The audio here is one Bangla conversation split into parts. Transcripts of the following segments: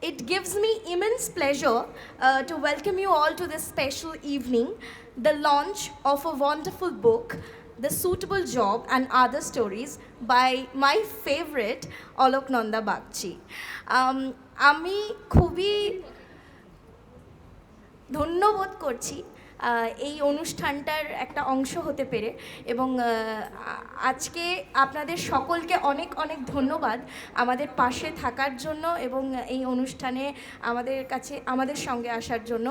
It gives me immense pleasure to welcome you all to this special evening, the launch of a wonderful book, The Suitable Job and Other Stories by my favorite, Alok Nanda Bagchi. আমি খুবই ধন্যবোধ করছি এই অনুষ্ঠানটার একটা অংশ হতে পেরে এবং আজকে আপনাদের সকলকে অনেক অনেক ধন্যবাদ আমাদের পাশে থাকার জন্য এবং এই অনুষ্ঠানে আমাদের সঙ্গে আসার জন্য।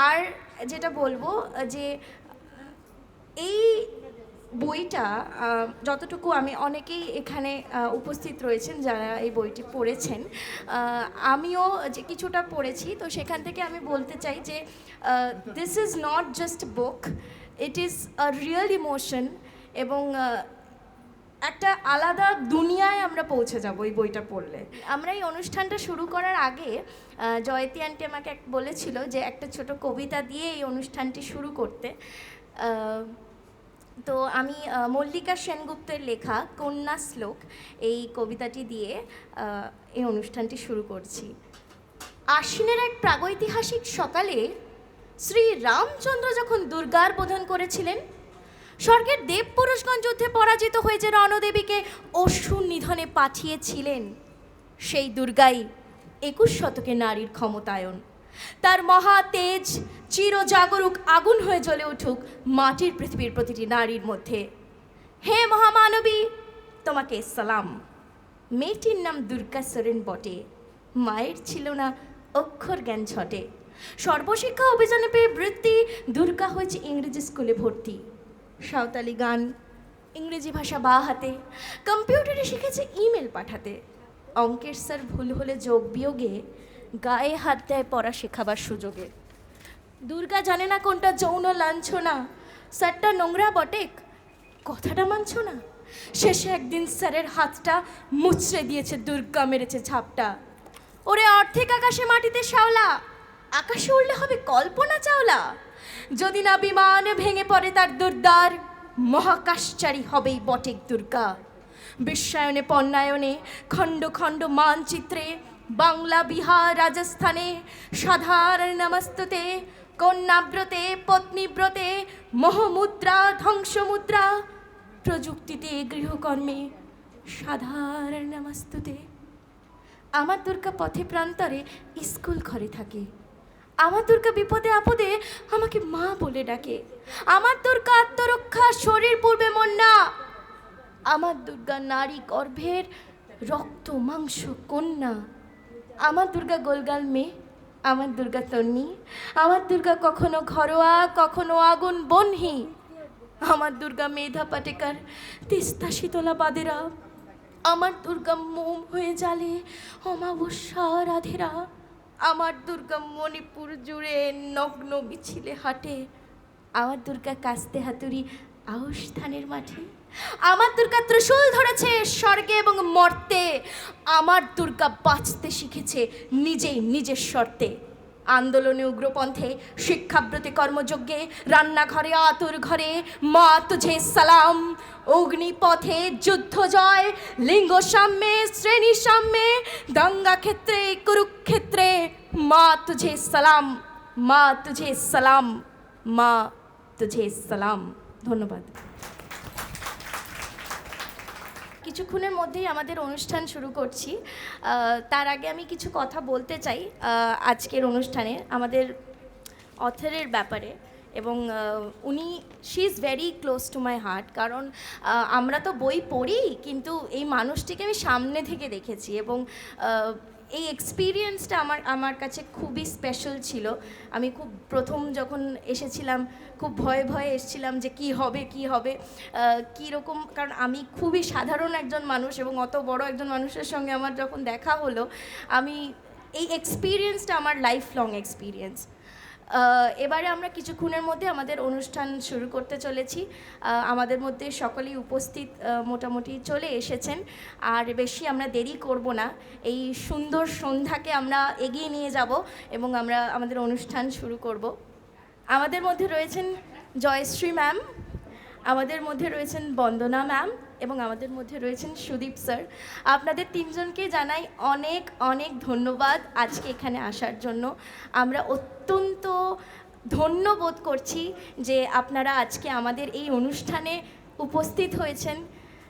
আর যেটা বলবো যে এই বইটা যতটুকু আমি অনেকেই এখানে উপস্থিত রয়েছেন যারা এই বইটি পড়েছেন, আমিও যে কিছুটা পড়েছি, তো সেখান থেকে আমি বলতে চাই যে this is not just book, it is a real emotion এবং একটা আলাদা দুনিয়ায় আমরা পৌঁছে যাব এই বইটা পড়লে। আমরা এই অনুষ্ঠানটা শুরু করার আগে জয়তী আন্টি আমাকে বলেছিল যে একটা ছোট কবিতা দিয়ে এই অনুষ্ঠানটি শুরু করতে। তো আমি মল্লিকা সেনগুপ্তের লেখা কন্যা শ্লোক এই কবিতাটি দিয়ে এই অনুষ্ঠানটি শুরু করছি। আশ্বিনের এক প্রাগৈতিহাসিক সকালে শ্রী রামচন্দ্র যখন দুর্গার বোধন করেছিলেন, স্বর্গের দেবপুরুষগণ যুদ্ধে পরাজিত হয়ে যে রণদেবীকে অসুর নিধনে পাঠিয়েছিলেন, সেই দুর্গাই 21 শতকে নারীর ক্ষমতায়ন। তার মহা তেজ চিরজাগরুক আগুন হয়ে জ্বলে উঠুক মাটির পৃথিবীর প্রতিটি নারীর মধ্যে। হে মহামানবী, তোমাকে সালাম। মেয়েটির নাম দুর্গা সরেন বটে, মায়ের ছিল না অক্ষর জ্ঞান ছটে। সর্বশিক্ষা অভিযানে পেয়ে বৃত্তি, দুর্গা হয়েছে ইংরেজি স্কুলে ভর্তি। সাঁওতালি গান, ইংরেজি ভাষা বা হাতে, কম্পিউটারে শিখেছে ইমেল পাঠাতে। অঙ্কের স্যার ভুল হলে যোগ বিয়োগে গায়ে হাত দেয় পড়া শেখাবার সুযোগে। দুর্গা জানে না কোনটা যৌন লাঞ্ছনা, স্যারটা নোংরা বটেক, কথাটা মানছ না। শেষে একদিন স্যারের হাতটা মুচড়ে দিয়েছে, দুর্গা মেরেছে ঝাপটা। ওরে অর্ধেক আকাশে মাটিতে শ্যাওলা, আকাশে উড়লে হবে কল্পনা চাওলা। যদি না বিমানে ভেঙে পড়ে তার দুর্দার, মহাকাশচারী হবেই বটেক দুর্গা। বিশ্বায়নে পণ্যায়নে খণ্ড খণ্ড মানচিত্রে, বাংলা বিহার রাজস্থানে সাধারণ নমস্তুতে। কন্যাব্রতে পত্নীব্রতে মোহমুদ্রা ধ্বংসমুদ্রা, প্রযুক্তিতে গৃহকর্মে সাধারণ নমস্তুতে। আমার দুর্গা পথে প্রান্তরে স্কুল ঘরে থাকে। আমার দুর্গা বিপদে আপদে আমাকে মা বলে ডাকে। আমার দুর্গা আত্মরক্ষা শরীর পূর্বে মন না। আমার দুর্গা নারী গর্ভের রক্ত মাংস কন্যা। আমার দুর্গা গোলগাল মেয়ে, আমার দুর্গা তন্নি। আমার দুর্গা কখনো ঘরোয়া কখনো আগুন বনহি। আমার দুর্গা মেধা পাটেকার, তিস্তা শীতলা বাদেরা। আমার দুর্গা মোম হয়ে জ্বালে অমাবস্যা রাধেরা। আমার দুর্গা মণিপুর জুড়ে নগ্ন মিছিলে হাঁটে। আমার দুর্গা কাস্তে হাতুড়ি আউশ ধানের মাঠে। আমার দুর্গা ত্রিশূল ধরেছে স্বর্গে এবং মর্তে। আমার দুর্গা বাঁচতে শিখেছে নিজেই নিজের শর্তে। আন্দোলনে উগ্রপন্থে, শিক্ষাব্রতে কর্মযজ্ঞে, রান্নাঘরে আতুর ঘরে মা তুঝে সালাম। অগ্নিপথে যুদ্ধ জয়, লিঙ্গ সাম্যে শ্রেণী সাম্যে, দাঙ্গা ক্ষেত্রে কুরুক্ষেত্রে মা তুঝে সালাম, মা তুঝে সালাম, মা তুঝে সালাম। ধন্যবাদ। কিছুক্ষণের মধ্যেই আমাদের অনুষ্ঠান শুরু করছি। তার আগে আমি কিছু কথা বলতে চাই আজকের অনুষ্ঠানে আমাদের অথরের ব্যাপারে। এবং she is very close to my heart, কারণ আমরা তো বই পড়ি কিন্তু এই মানুষটিকে আমি সামনে থেকে দেখেছি এবং এই এক্সপিরিয়েন্সটা আমার কাছে খুবই স্পেশাল ছিল। আমি খুব প্রথম যখন এসেছিলাম খুব ভয়ে ভয়ে এসেছিলাম যে কি হবে কীরকম, কারণ আমি খুবই সাধারণ একজন মানুষ এবং অত বড় একজন মানুষের সঙ্গে আমার যখন দেখা হলো, আমি এই এক্সপিরিয়েন্সটা আমার লাইফ লং এক্সপিরিয়েন্স। এবারে আমরা কিছুক্ষণের মধ্যে আমাদের অনুষ্ঠান শুরু করতে চলেছি। আমাদের মধ্যে সকলেই উপস্থিত মোটামুটি চলে এসেছেন, আর বেশি আমরা দেরি করব না। এই সুন্দর সন্ধ্যাকে আমরা এগিয়ে নিয়ে যাব এবং আমরা আমাদের অনুষ্ঠান শুরু করব। আমাদের মধ্যে রয়েছেন জয়শ্রী ম্যাম, আমাদের মধ্যে রয়েছেন বন্দনা ম্যাম, এবং আমাদের মধ্যে রয়েছেন সুদীপ স্যার। আপনাদের তিনজনকে জানাই অনেক অনেক ধন্যবাদ আজকে এখানে আসার জন্য। আমরা অত্যন্ত ধন্য বোধ করছি যে আপনারা আজকে আমাদের এই অনুষ্ঠানে উপস্থিত হয়েছেন।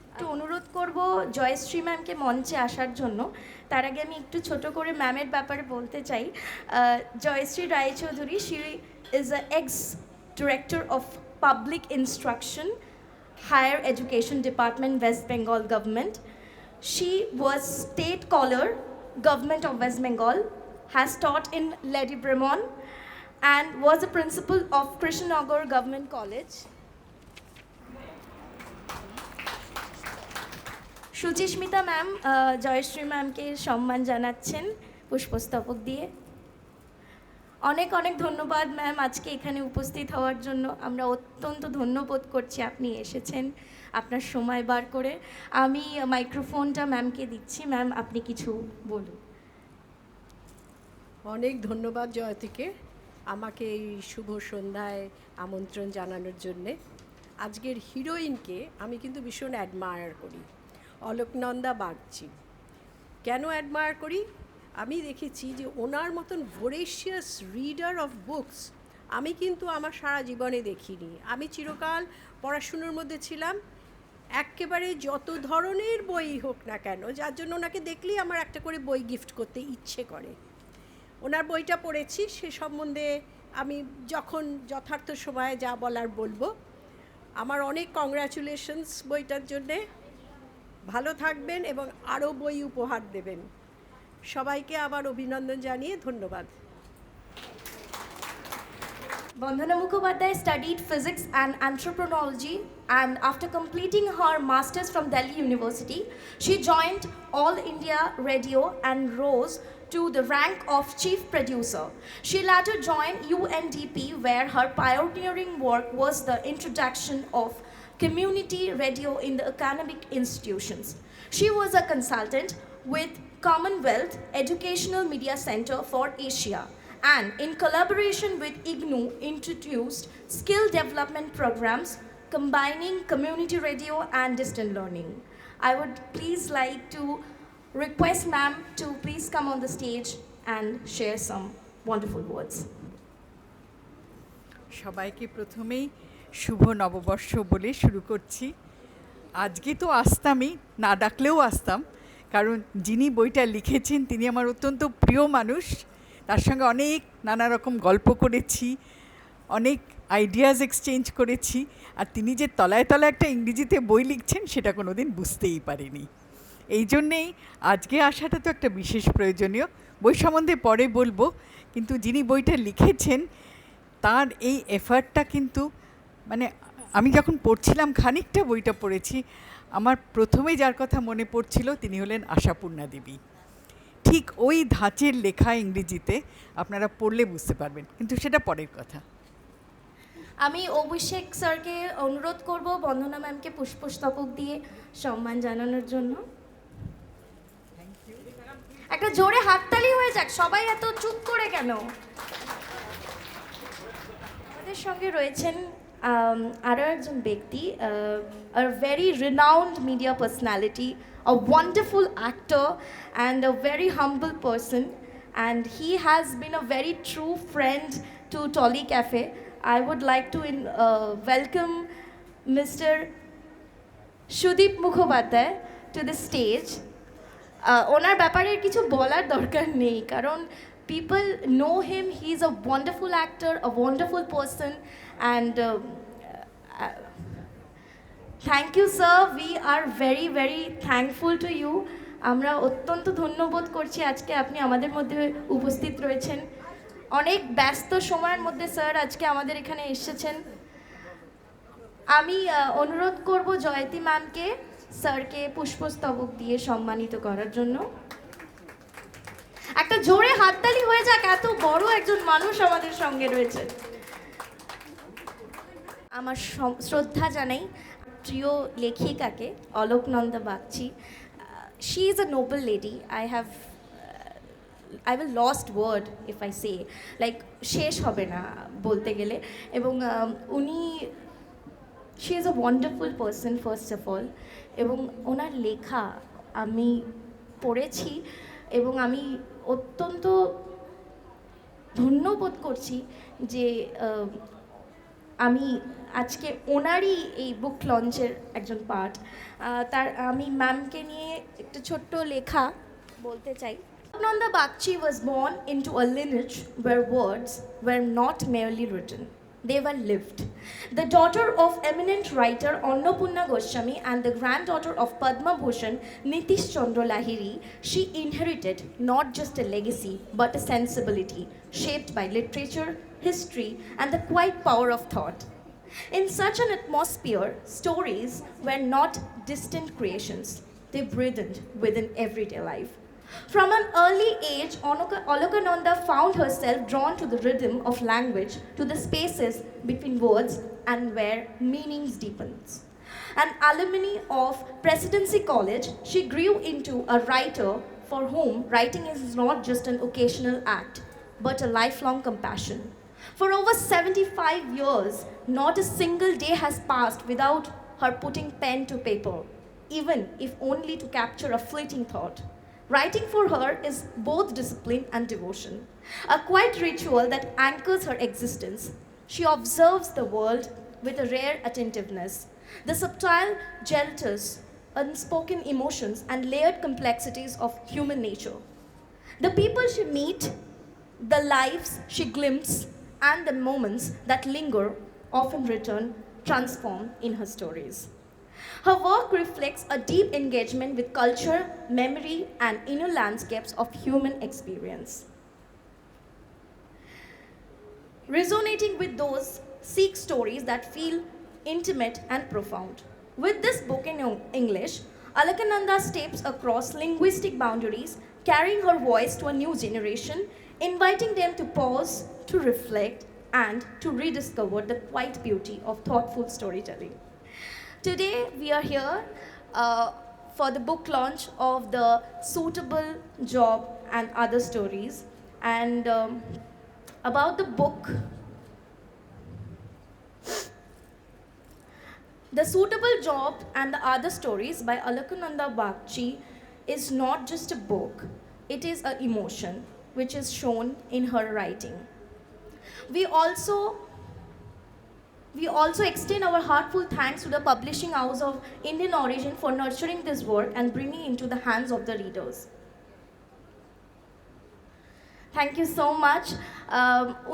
একটু অনুরোধ করব জয়শ্রী ম্যামকে মঞ্চে আসার জন্য। তার আগে আমি একটু ছোট করে ম্যামের ব্যাপারে বলতে চাই। Jayashree Roychowdhury, she is a ex director of public instruction, Higher Education Department, West Bengal Government. She was state scholar, Government of West Bengal, has taught in Lady Bremon and was a principal of Krishnanagar Government College. Suchismita ma'am Jayashree ম্যামকে সম্মান জানাচ্ছেন পুষ্পস্তবক দিয়ে। অনেক অনেক ধন্যবাদ ম্যাম আজকে এখানে উপস্থিত হওয়ার জন্য। আমরা অত্যন্ত ধন্যবোধ করছি আপনি এসেছেন আপনার সময় বার করে। আমি মাইক্রোফোনটা ম্যামকে দিচ্ছি। ম্যাম, আপনি কিছু বলুন। অনেক ধন্যবাদ জয়তীকে আমাকে এই শুভ সন্ধ্যায় আমন্ত্রণ জানানোর জন্যে। আজকের হিরোইনকে আমি কিন্তু ভীষণ অ্যাডমায়ার করি, অলোকনন্দা বাগচি। কেন অ্যাডমায়ার করি? আমি দেখেছি যে ওনার মতন ভোরেশিয়াস রিডার অফ বুকস আমি কিন্তু আমার সারা জীবনে দেখিনি। আমি চিরকাল পড়াশুনোর মধ্যে ছিলাম, একেবারে যত ধরনের বই হোক না কেন, যার জন্য ওনাকে দেখলেই আমার একটা করে বই গিফট করতে ইচ্ছে করে। ওনার বইটা পড়েছি, সে সম্বন্ধে আমি যখন যথার্থ সময়ে যা বলার বলবো। আমার অনেক কংগ্রাচুলেশনস বইটার জন্যে। ভালো থাকবেন এবং আরও বই উপহার দেবেন। সবাইকে আবার অভিনন্দন জানিয়ে ধন্যবাদ। Vandana Mukhopadhyay studied physics and anthropology, and after completing her master's from Delhi University, she joined All India Radio and rose to the rank of chief producer. She later joined UNDP, where her pioneering work was the introduction of community radio in the academic institutions. She was a consultant with Commonwealth Educational Media Center for Asia, and in collaboration with IGNOU introduced skill development programs combining community radio and distant learning. I would please like to request ma'am to please come on the stage and share some wonderful words. সবাইকে প্রথমেই শুভ নববর্ষ বলে শুরু করছি। আজকে তো আসতামই, না ডাকলেও আসতাম, কারণ যিনি বইটা লিখেছেন তিনি আমার অত্যন্ত প্রিয় মানুষ। তার সঙ্গে অনেক নানা রকম গল্প করেছি, অনেক আইডিয়াস এক্সচেঞ্জ করেছি, আর তিনি যে তলায় তলায় একটা ইংরেজিতে বই লিখছেন সেটা কোনো দিন বুঝতেই পারিনি। এই জন্যেই আজকে আসাটা তো একটা বিশেষ প্রয়োজনীয়। বই সম্বন্ধে পরে বলবো, কিন্তু যিনি বইটা লিখেছেন তার এই এফার্টটা কিন্তু মানে আমি যখন পড়ছিলাম, খানিকটা বইটা পড়েছি, আমার প্রথমেই যার কথা মনে পড়ছিল তিনি হলেন আশাপূর্ণা দেবী। ঠিক ওই ধাঁচের লেখা ইংরেজিতে, আপনারা পড়লে বুঝতে পারবেন, কিন্তু সেটা পরের কথা। আমি অভিষেক স্যারকে অনুরোধ করব বন্দনা ম্যামকে পুষ্পস্তবক দিয়ে সম্মান জানানোর জন্য। একটা জোরে হাততালি হয়ে যাক, সবাই এত চুপ করে কেন? আমাদের সঙ্গে রয়েছেন আরও একজন ব্যক্তি, a very renowned media personality, a wonderful actor and a very humble person, and he has been a very true friend to Tolly Cafe. I would like to welcome Mr. Sudip Mukhopadhyay to the stage. ওনার ব্যাপারে কিছু বলার দরকার নেই, কারণ people know him. He's a wonderful actor, a wonderful person, and thank you sir, we are very very thankful to you. আমরা অত্যন্ত ধন্যবোধ করছি আজকে আপনি আমাদের মধ্যে উপস্থিত রয়েছেন। অনেক ব্যস্ত সময়ের মধ্যে স্যার আজকে আমাদের এখানে এসেছেন। আমি অনুরোধ করব জয়তী ম্যামকে স্যারকে পুষ্পস্তবক দিয়ে সম্মানিত করার জন্য। একটা জোরে হাততালি হয়ে যাক, এত বড় একজন মানুষ আমাদের সঙ্গে রয়েছে। আমার শ্রদ্ধা জানাই প্রিয় লেখিকাকে, Alokananda Bagchi. She is a noble lady. I will lost word if I say, like শেষ হবে না বলতে গেলে। এবং উনি she is a wonderful person first of all, এবং ওনার লেখা আমি পড়েছি এবং আমি অত্যন্ত ধন্যবোধ করছি যে আমি আজকে ওনারই এই বুক লঞ্চের একজন পার্ট। তার আমি ম্যামকে নিয়ে একটা ছোট্ট লেখা বলতে চাই। Alaknanda Bagchi was born into a lineage where words were not merely written, they were lived. The daughter of eminent writer Annapurna Goswami and the granddaughter of Padma Bhushan Nitish Chandra Lahiri, she inherited not just a legacy but a sensibility shaped by literature, history, and the quiet power of thought. In such an atmosphere, stories were not distant creations, they breathed within everyday life. From an early age, Alaknanda found herself drawn to the rhythm of language, to the spaces between words and where meanings deepens. An alumni of Presidency College, she grew into a writer for whom writing is not just an occasional act, but a lifelong compassion. For over 75 years, not a single day has passed without her putting pen to paper, even if only to capture a fleeting thought. Writing for her is both discipline and devotion, a quiet ritual that anchors her existence. She observes the world with a rare attentiveness, the subtle gestures, unspoken emotions, and layered complexities of human nature. The people she meets, the lives she glimpses, and the moments that linger often return transformed in her stories. Her work reflects a deep engagement with culture, memory, and inner landscapes of human experience. Resonating with those seek stories that feel intimate and profound. With this book in English, Alaknanda steps across linguistic boundaries, carrying her voice to a new generation, inviting them to pause, to reflect, and to rediscover the quiet beauty of thoughtful storytelling. Today, we are here for the book launch of the Suitable Job and Other Stories. And about the book, The Suitable Job and the Other Stories by Alaknanda Bagchi is not just a book, it is an emotion which is shown in her writing. We also extend our heartfelt thanks to the publishing house of Indian origin for nurturing this work and bringing it into the hands of the readers. Thank you so much.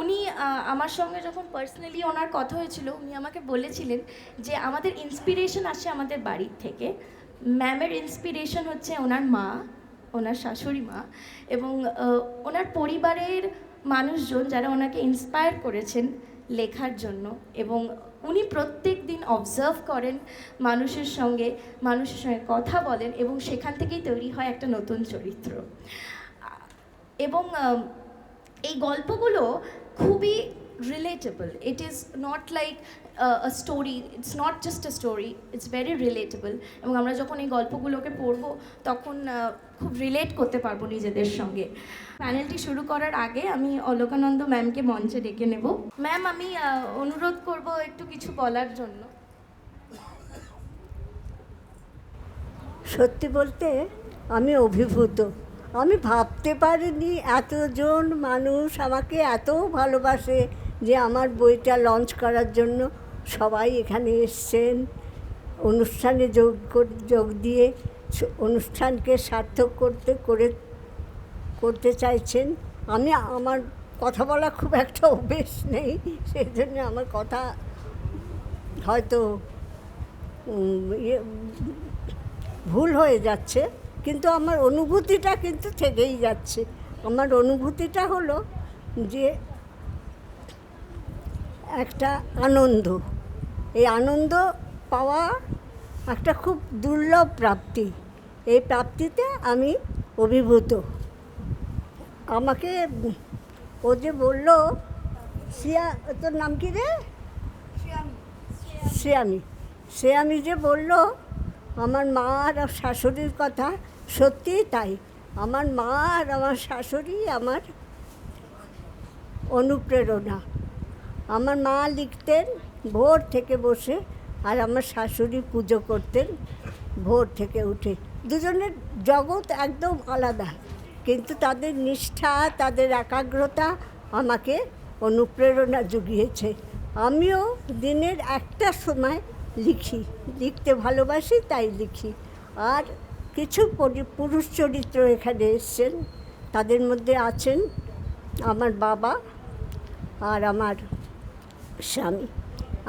উনি আমার সঙ্গে যখন পার্সোনালি ওনার কথা হয়েছিল, উনি আমাকে বলেছিলেন যে আমাদের ইন্সপিরেশন আসে আমাদের বাড়ির থেকে। ম্যামের ইন্সপিরেশন হচ্ছে ওনার মা, ওনার শাশুড়ি মা, এবং ওনার পরিবারের মানুষজন যারা ওনাকে ইন্সপায়ার করেছেন লেখার জন্য। এবং উনি প্রত্যেক দিন অবজার্ভ করেন মানুষের সঙ্গে কথা বলেন, এবং সেখান থেকেই তৈরি হয় একটা নতুন চরিত্র। এবং এই গল্পগুলো খুবই relatable. It is not like a story, it's not just a story, it's very relatable. এবং আমরা যখন এই গল্পগুলোকে পড়বো তখন খুব রিলেট করতে পারবো নিজেদের সঙ্গে। প্যানেলটি শুরু করার আগে আমি অলকানন্দ ম্যামকে মঞ্চে ডেকে নেব। ম্যাম, আমি অনুরোধ করব একটু কিছু বলার জন্য। সত্যি বলতে আমি অভিভূত। আমি ভাবতে পারিনি এতজন মানুষ আমাকে এত ভালোবাসে, যে আমার বইটা লঞ্চ করার জন্য সবাই এখানে এসছেন, অনুষ্ঠানে যোগ দিয়ে অনুষ্ঠানকে সার্থক করতে চাইছেন। আমার কথা বলা খুব একটা অভ্যেস নেই, সেই জন্য আমার কথা হয়তো ভুল হয়ে যাচ্ছে, কিন্তু আমার অনুভূতিটা কিন্তু থেকেই যাচ্ছে। আমার অনুভূতিটা হলো যে একটা আনন্দ, এই আনন্দ পাওয়া একটা খুব দুর্লভ প্রাপ্তি। এই প্রাপ্তিতে আমি অভিভূত। আমাকে ও যে বললো, তোর নাম কি রে? শ্রেয়ামি যে বললো আমার মা আর শাশুড়ির কথা, সত্যিই তাই। আমার মা আর আমার শাশুড়ি আমার অনুপ্রেরণা। আমার মা লিখতেন ভোর থেকে বসে আর আমার শাশুড়ি পুজো করতেন ভোর থেকে উঠে। দুজনের জগৎ একদম আলাদা, কিন্তু তাদের নিষ্ঠা, তাদের একাগ্রতা আমাকে অনুপ্রেরণা জুগিয়েছে। আমিও দিনের একটা সময় লিখতে ভালোবাসি, তাই লিখি। আর কিছু পুরুষ চরিত্র এখানে এসছেন, তাদের মধ্যে আছেন আমার বাবা আর আমার স্বামী।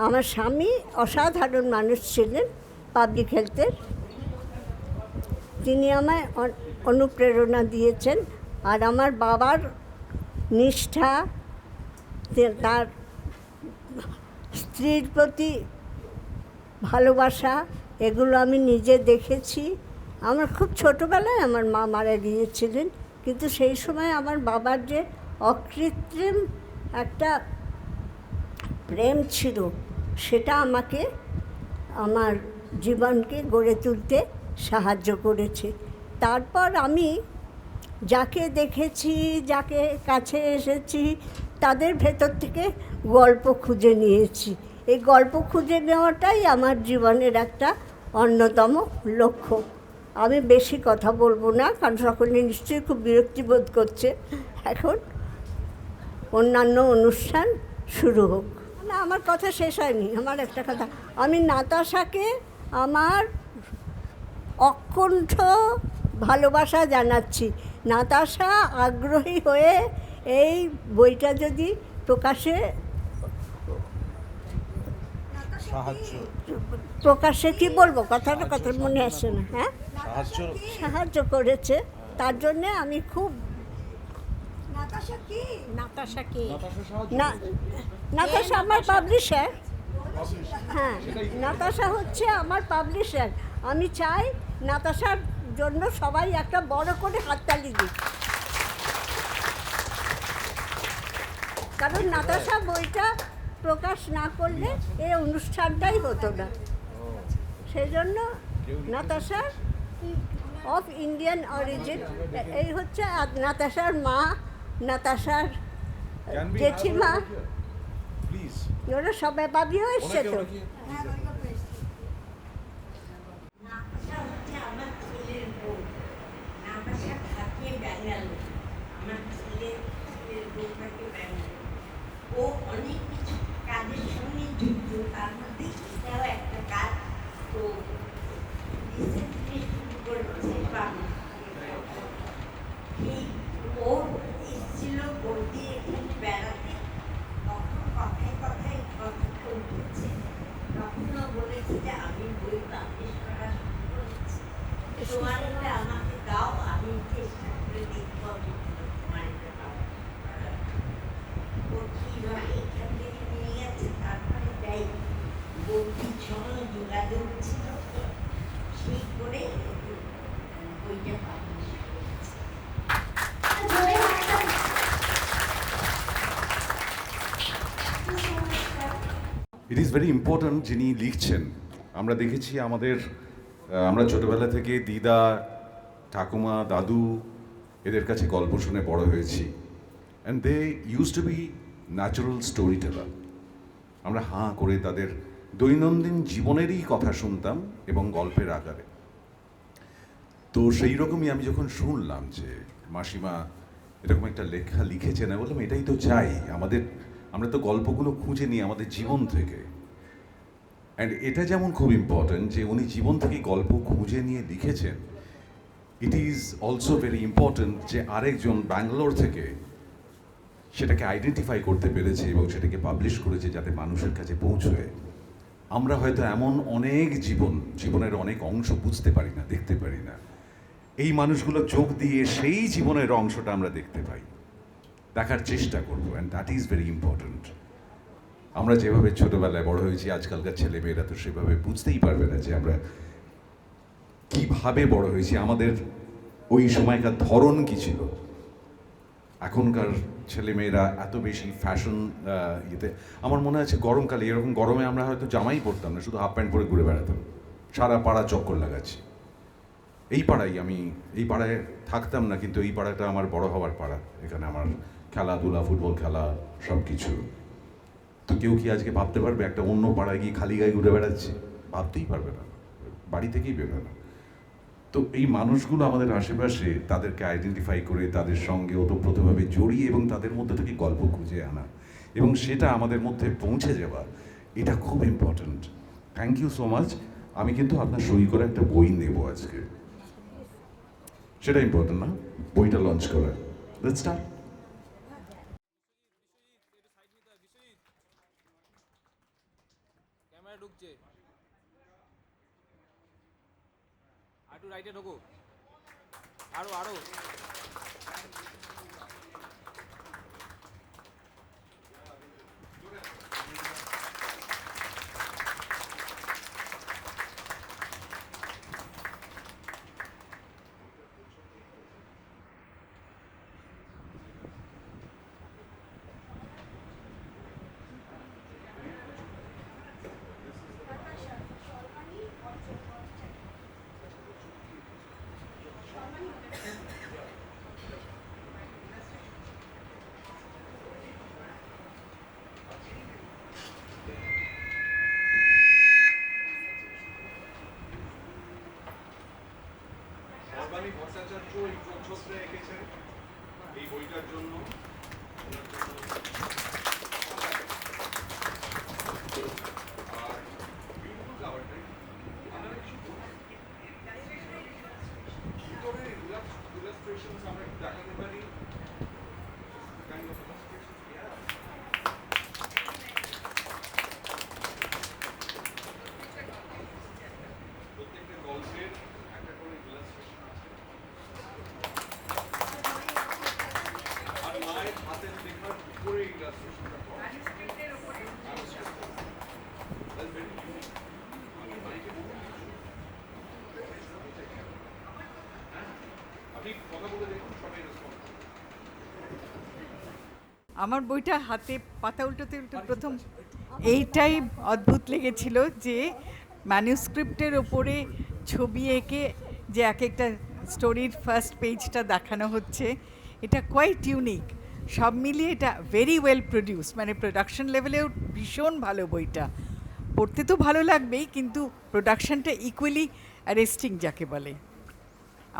আমার স্বামী অসাধারণ মানুষ ছিলেন, পাবলিক হেলথের। তিনি আমায় অনুপ্রেরণা দিয়েছেন। আর আমার বাবার নিষ্ঠা, তার স্ত্রীর প্রতি ভালোবাসা, এগুলো আমি নিজে দেখেছি। আমার খুব ছোটোবেলায় আমার মা মারা গিয়েছিলেন, কিন্তু সেই সময় আমার বাবার যে অকৃত্রিম একটা প্রেম ছিল, সেটা আমাকে আমার জীবনকে গড়ে তুলতে সাহায্য করেছে। তারপর আমি যাকে দেখেছি, যাকে কাছে এসেছি, তাদের ভেতর থেকে গল্প খুঁজে নিয়েছি। এই গল্প খুঁজে নেওয়াটাই আমার জীবনের একটা অন্যতম লক্ষ্য। আমি বেশি কথা বলবো না, কারণ সকলে নিশ্চয়ই খুব বিরক্তিবোধ করছে। এখন অন্যান্য অনুষ্ঠান শুরু হোক। না, আমার কথা শেষ হয়নি। আমার একটা কথা, আমি নাতাশাকে আমার অকুণ্ঠ ভালোবাসা জানাচ্ছি। নাতাশা আগ্রহী হয়ে এই বইটা যদি প্রকাশে কি বলবো, কথাটা কথা মনে আসছে না। হ্যাঁ, সাহায্য করেছে, তার জন্যে আমি খুব। নাতাশা আমার পাবলিশার। হ্যাঁ, নাতাশা হচ্ছে আমার পাবলিশার। আমি চাই নাতাশার জন্য সবাই একটা বড় করে হাততালি দিই, কারণ নাতাশা বইটা প্রকাশ না করলে এই অনুষ্ঠানটাই হতো না। সেই জন্য নাতাশা অফ ইন্ডিয়ান অরিজিন, এই হচ্ছে নাতাশার মা, নাতাশার জেঠিমা, ওরা সবাই বাবিও এসছে তো। ও অনেক কিছু কাজের সঙ্গে যুক্ত, তার মধ্যে এটাও একটা কাজ। তো রিসেন্টলি শুরু করেছে এই ওর এসেছিল বলতে এখানে বেড়াতে, তখন কথায় কথায় কথাটা উঠেছে, তখনও বলেছে যে আমি বই পাবলিশ করা শুরু করেছি, তোমার এটা আমাকে দাও, আমি চেষ্টা করে দেখবো আমি তোমার এটা পাবো। ও কীভাবে এখান থেকে নিয়ে গেছে, তারপরে যাই বৌদির সঙ্গে যোগাযোগ ছিল, সেই করে বইটা পাবলিশ করেছে। ইট ইজ ভেরি ইম্পর্ট্যান্ট যিনি লিখছেন। আমরা দেখেছি আমরা ছোটোবেলা থেকে দিদা, ঠাকুমা, দাদু এদের কাছে গল্প শুনে বড় হয়েছি, and they use to be natural story teller. আমরা হাঁ করে তাদের দৈনন্দিন জীবনেরই কথা শুনতাম এবং গল্পের আকারে। তো সেই রকমই আমি যখন শুনলাম যে মাসিমা এরকম একটা লেখা লিখেছেন, আমি বললাম এটাই তো চাই। আমরা তো গল্পগুলো খুঁজে নিই আমাদের জীবন থেকে, অ্যান্ড এটা যেমন খুব ইম্পর্ট্যান্ট যে উনি জীবন থেকে গল্প খুঁজে নিয়ে লিখেছেন, it is also very important যে আরেকজন ব্যাঙ্গালোর থেকে সেটাকে আইডেন্টিফাই করতে পেরেছে এবং সেটাকে পাবলিশ করেছে যাতে মানুষের কাছে পৌঁছয়। আমরা হয়তো এমন অনেক জীবনের অনেক অংশ বুঝতে পারি না, দেখতে পারি না। এই মানুষগুলো চোখ দিয়ে সেই জীবনের অংশটা আমরা দেখতে পাই, দেখার চেষ্টা করবো, and that is very important. আমরা যেভাবে ছোটোবেলায় বড় হয়েছি, আজকালকার ছেলেমেয়েরা তো সেভাবে বুঝতেই পারবে না যে আমরা কীভাবে বড় হয়েছি, আমাদের ওই সময়কার ধরন কী ছিল। এখনকার ছেলেমেয়েরা এত বেশি ফ্যাশন ইয়েতে, আমার মনে আছে গরমকালে এরকম গরমে আমরা হয়তো জামাই পরতাম না, শুধু হাফ প্যান্ট পরে ঘুরে বেড়াতাম, সারা পাড়া চক্কর লাগাচ্ছি। আমি এই পাড়ায় থাকতাম না, কিন্তু এই পাড়াটা আমার বড় হওয়ার পাড়া। এখানে আমার খেলাধুলা, ফুটবল খেলা সব কিছু। তো তো কেউ কি আজকে ভাবতে পারবে একটা অন্য পাড়ায় গিয়ে খালি গায়ে ঘুরে বেড়াচ্ছে? ভাবতেই পারবে না, বাড়ি থেকেই বেরোবে না। তো এই মানুষগুলো আমাদের আশেপাশে, তাদেরকে আইডেন্টিফাই করে তাদের সঙ্গে ওতপ্রোতভাবে জড়িয়ে এবং তাদের মধ্যে থেকে গল্প খুঁজে আনা এবং সেটা আমাদের মধ্যে পৌঁছে যাওয়া, এটা খুব important. Thank you so much. আমি কিন্তু আপনার সই করে একটা বই নেব আজকে, সেটা ইম্পর্ট্যান্ট না? বইটা লঞ্চ করার। Let's start. ক্যামেরা ঢুকছে, আরো রাইটে ঢোকো, আরো আরো। সর্বাণী ভট্টাচার্য এই প্রচ্ছদটা এঁকেছেন এই বইটার জন্য। আর বিউটিফুল কাভারটা আমরা ভিতরে ইলাস্ট্রেশনস আমরা একটু দেখাতে পারি। Kind of illustrations we have. প্রত্যেকটা গল্পের একটা করে ইলাস্ট্রেশন আছে আর মায়ের হাতের লেখার উপরে ইলাস্ট্রেশনটা করা। That's very unique. আপনি কথা বলে দেখুন, সবাই রেসপন্স। আমার বইটা হাতে পাতা উল্টোতে উল্টো প্রথম এইটাই অদ্ভুত লেগেছিল যে ম্যানুস্ক্রিপ্টের ওপরে ছবি এঁকে যে এক একটা স্টোরির ফার্স্ট পেজটা দেখানো হচ্ছে, এটা কোয়াইট ইউনিক। সব মিলিয়ে এটা ভেরি ওয়েল প্রডিউস, মানে প্রোডাকশন লেভেলেও ভীষণ ভালো বইটা। পড়তে তো ভালো লাগবেই, কিন্তু প্রোডাকশনটা ইকুয়ালি অ্যারেস্টিং যাকে বলে।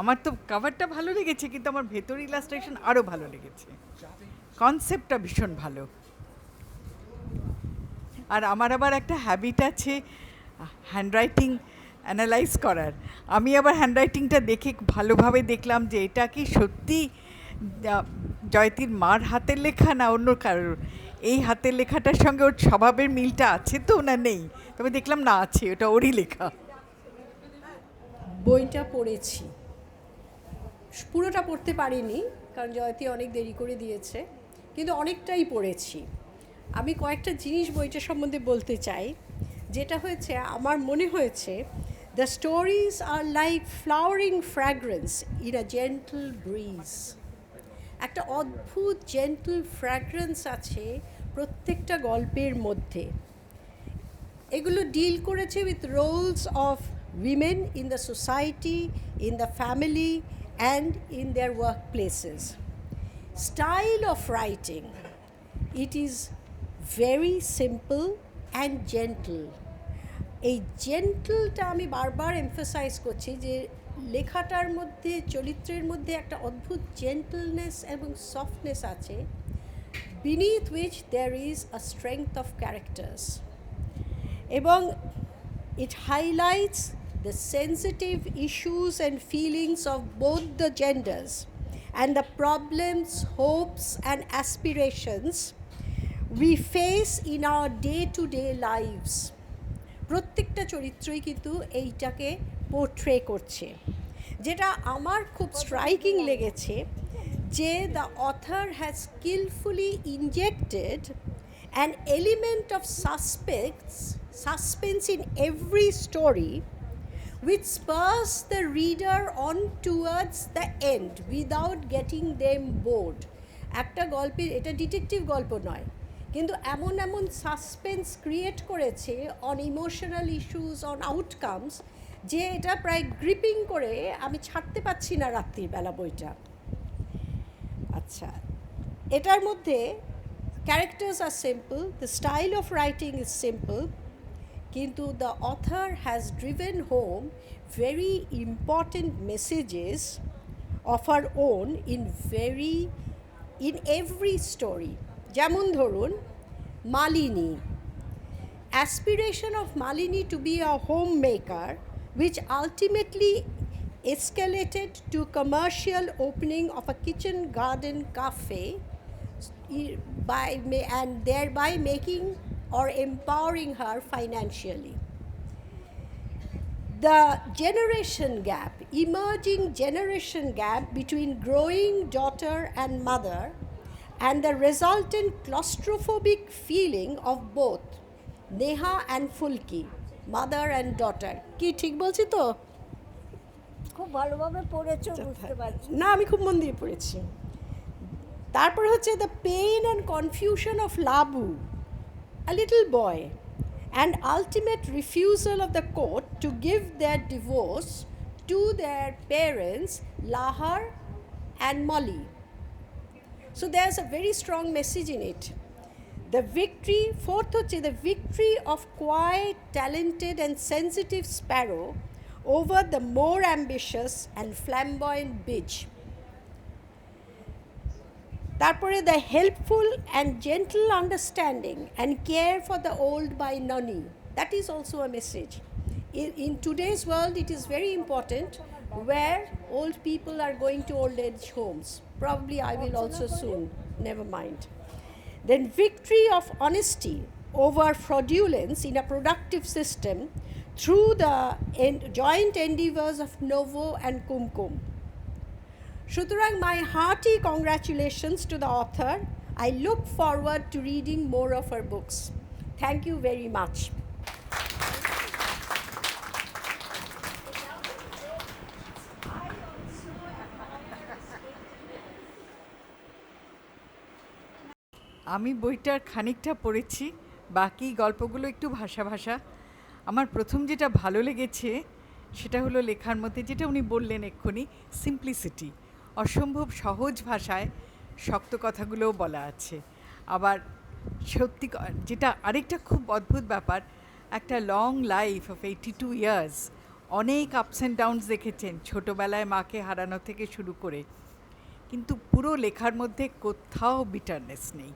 আমার তো কভারটা ভালো লেগেছে, কিন্তু আমার ভেতর ইলাস্ট্রেশন আরও ভালো লেগেছে। কনসেপ্টটা ভীষণ ভালো। আর আমার আবার একটা হ্যাবিট আছে হ্যান্ডরাইটিং অ্যানালাইজ করার। আমি আবার হ্যান্ডরাইটিংটা দেখে ভালোভাবে দেখলাম যে এটা কি সত্যি জয়তীর মার হাতের লেখা না অন্য কারোর। এই হাতের লেখাটার সঙ্গে ওর স্বভাবের মিলটা আছে তো না নেই, তবে দেখলাম না আছে, ওটা ওরই লেখা। বইটা পড়েছি, পুরোটা পড়তে পারিনি কারণ জয়তী অনেক দেরি করে দিয়েছে, কিন্তু অনেকটাই পড়েছি। আমি কয়েকটা জিনিস বইটা সম্বন্ধে বলতে চাই। যেটা হয়েছে, আমার মনে হয়েছে the stories are like flowering fragrance in a gentle breeze. একটা অদ্ভুত জেন্টল ফ্র্যাগ্রেন্স আছে প্রত্যেকটা গল্পের মধ্যে। এগুলো ডিল করেছে with roles of women in the society, in the family and in their work places. Style of writing, it is very simple and gentle. এই জেন্টলটা আমি বারবার এমফাসাইজ করছি যে লেখাটার মধ্যে, চরিত্রের মধ্যে একটা অদ্ভুত জেন্টলনেস এবং সফটনেস আছে, beneath which there is a strength of characters. এবং it highlights the sensitive issues and feelings of both the genders and the problems, hopes and aspirations we face in our day-to-day lives. প্রত্যেকটা চরিত্রই কিন্তু এইটাকে পোর্ট্রে করছে। যেটা আমার খুব স্ট্রাইকিং লেগেছে যে the author has skilfully injected an element of suspense in every story which spurs the reader on towards the end without getting them bored. একটা গল্পের, এটা ডিটেকটিভ গল্প নয়, কিন্তু এমন এমন সাসপেন্স ক্রিয়েট করেছে on emotional issues, on outcomes, যে এটা প্রায় গ্রিপিং করে আমি ছাড়তে পারছি না রাত্রিবেলা বইটা। আচ্ছা, এটার মধ্যে Characters are simple, the style of writing is simple, কিন্তু the author has driven home very important messages of her own in every story. যেমন ধরুন Malini, aspiration of Malini to be a homemaker, which ultimately escalated to commercial opening of a kitchen garden cafe and thereby making or empowering her financially. The generation gap, emerging generation gap between growing daughter and mother, and the resultant claustrophobic feeling of both Neha and Fulki, mother and daughter. কি ঠিক বলছি তো? খুব ভালোভাবে পড়েছো, বুঝতে পারছি। না, আমি খুব মন দিয়ে পড়েছি। তারপর হচ্ছে the pain and confusion of Labu, a little boy, and ultimate refusal of the court to give their divorce to their parents, Lahar and Molly. So there's a very strong message in it. The victory, fourth হচ্ছে the victory of quiet, talented and sensitive Sparrow over the more ambitious and flamboyant Bidge. তারপরে the helpful and gentle understanding and care for the old by Nani. That is also a message. In today's world, it is very important where old people are going to old age homes. Probably I will also soon, never mind. Then victory of honesty over fraudulence in a productive system through the joint endeavors of Novo and Kumkum. সুতরাং my hearty congratulations to the author. I look forward to reading more of her books. Thank you very much. আমি বইটার খানিকটা পড়েছি, বাকি গল্পগুলো একটু ভাষা ভাষা। আমার প্রথম যেটা ভালো লেগেছে সেটা হলো লেখার মধ্যে যেটা উনি বললেন এক্ষুনি, সিম্পলিসিটি। অসম্ভব সহজ ভাষায় শক্ত কথাগুলোও বলা আছে। আবার সত্যি যেটা আরেকটা খুব অদ্ভুত ব্যাপার, একটা লং লাইফ অফ 82 ইয়ার্স, অনেক আপস অ্যান্ড ডাউনস দেখেছেন, ছোটোবেলায় মাকে হারানো থেকে শুরু করে, কিন্তু পুরো লেখার মধ্যে কোথাও বিটারনেস নেই।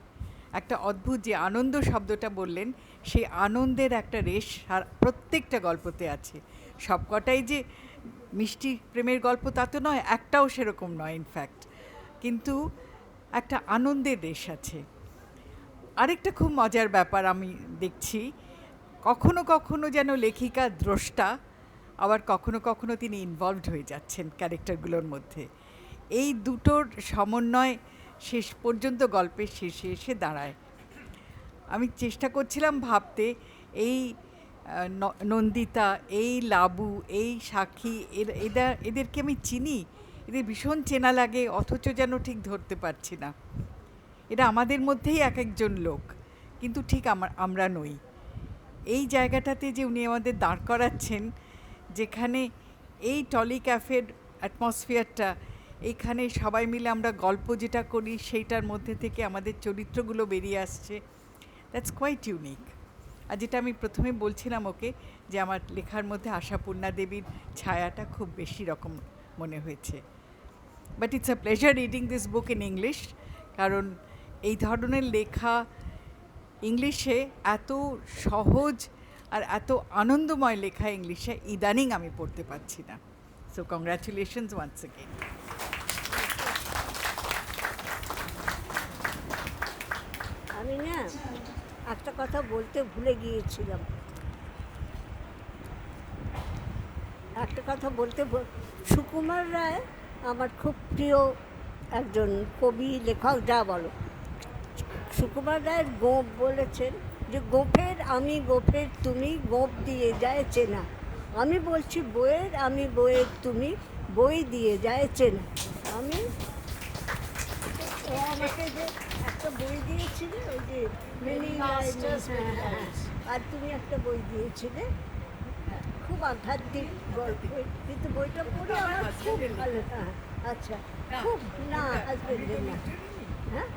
একটা অদ্ভুত যে আনন্দ শব্দটা বললেন, সেই আনন্দের একটা রেশ প্রত্যেকটা গল্পতে আছে। সবকটাই যে মিষ্টি প্রেমের গল্প তা তো নয়, একটাও সেরকম নয় ইনফ্যাক্ট, কিন্তু একটা আনন্দের রেশ আছে। আরেকটা খুব মজার ব্যাপার আমি দেখছি, কখনো কখনো যেন লেখিকা দ্রষ্টা, আবার কখনো কখনো তিনি ইনভলভড হয়ে যাচ্ছেন ক্যারেক্টারগুলোর মধ্যে। এই দুটোর সমন্বয় শেষ পর্যন্ত গল্পের শেষে এসে দাঁড়ায়। আমি চেষ্টা করছিলাম ভাবতে, এই নন্দিতা, এই লাবু, এই সাক্ষী, এদেরকে আমি চিনি, এদের ভীষণ চেনা লাগে, অথচ যেন ঠিক ধরতে পারছি না। এরা আমাদের মধ্যেই এক একজন লোক, কিন্তু ঠিক আমরা নই। এই জায়গাটাতে যে উনি আমাদের দাঁড় করাচ্ছেন, যেখানে এই টলি ক্যাফের অ্যাটমসফিয়ারটা, এইখানে সবাই মিলে আমরা গল্প যেটা করি সেইটার মধ্যে থেকে আমাদের চরিত্রগুলো বেরিয়ে আসছে, দ্যাটস কোয়াইট ইউনিক। আর যেটা আমি প্রথমে বলছিলাম ওকে, যে আমার লেখার মধ্যে আশাপূর্ণা দেবীর ছায়াটা খুব বেশি রকম মনে হয়েছে। But it's a pleasure reading this book in English, কারণ এই ধরনের লেখা ইংলিশে এত সহজ আর এত আনন্দময় লেখা ইংলিশে ইদানিং আমি পড়তে পারছি না। So congratulations once again. আমি না একটা কথা বলতে ভুলে গিয়েছিলাম, সুকুমার রায় আমার খুব প্রিয় একজন কবি, লেখক, যা বলো। সুকুমার রায়ের গোঁফ বলেছেন যে গোঁফের আমি, গোঁফের তুমি, গোঁফ দিয়ে যায় চেনা। আমি বলছি বইয়ের আমি, বইয়ের তুমি, বই দিয়ে যায় চেনা। আমি আমাকে যে একটা বই দিয়েছিলে, ওই যে আর তুমি একটা বই দিয়েছিলে, খুব আধ্যাত্মিক গল্প, কিন্তু বইটা পড়ে আমার খুব ভালো। হ্যাঁ, আচ্ছা, খুব না হাজবেন্ডের না, হ্যাঁ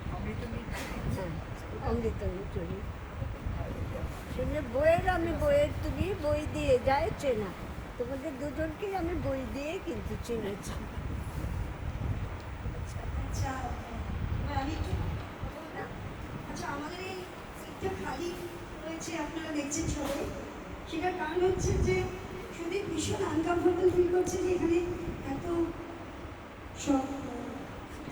হ্যাঁ, অমৃতঞ্জলি। শুনে বইয়ের আমি বইয়ের তুলি, বই দিয়ে যায় চেনা। তোমাদের দুজনকেই আমি বই দিয়ে কিন্তু চিনেছি। আচ্ছা আমি একটু আচ্ছা আমাদের এই সিটটা খালি রয়েছে আপনারা দেখছেন সবাই, সেটার কারণ হচ্ছে যে সুদীপ ভীষণ আনকমফোর্টেবল ফিল করছে যে এখানে এত সব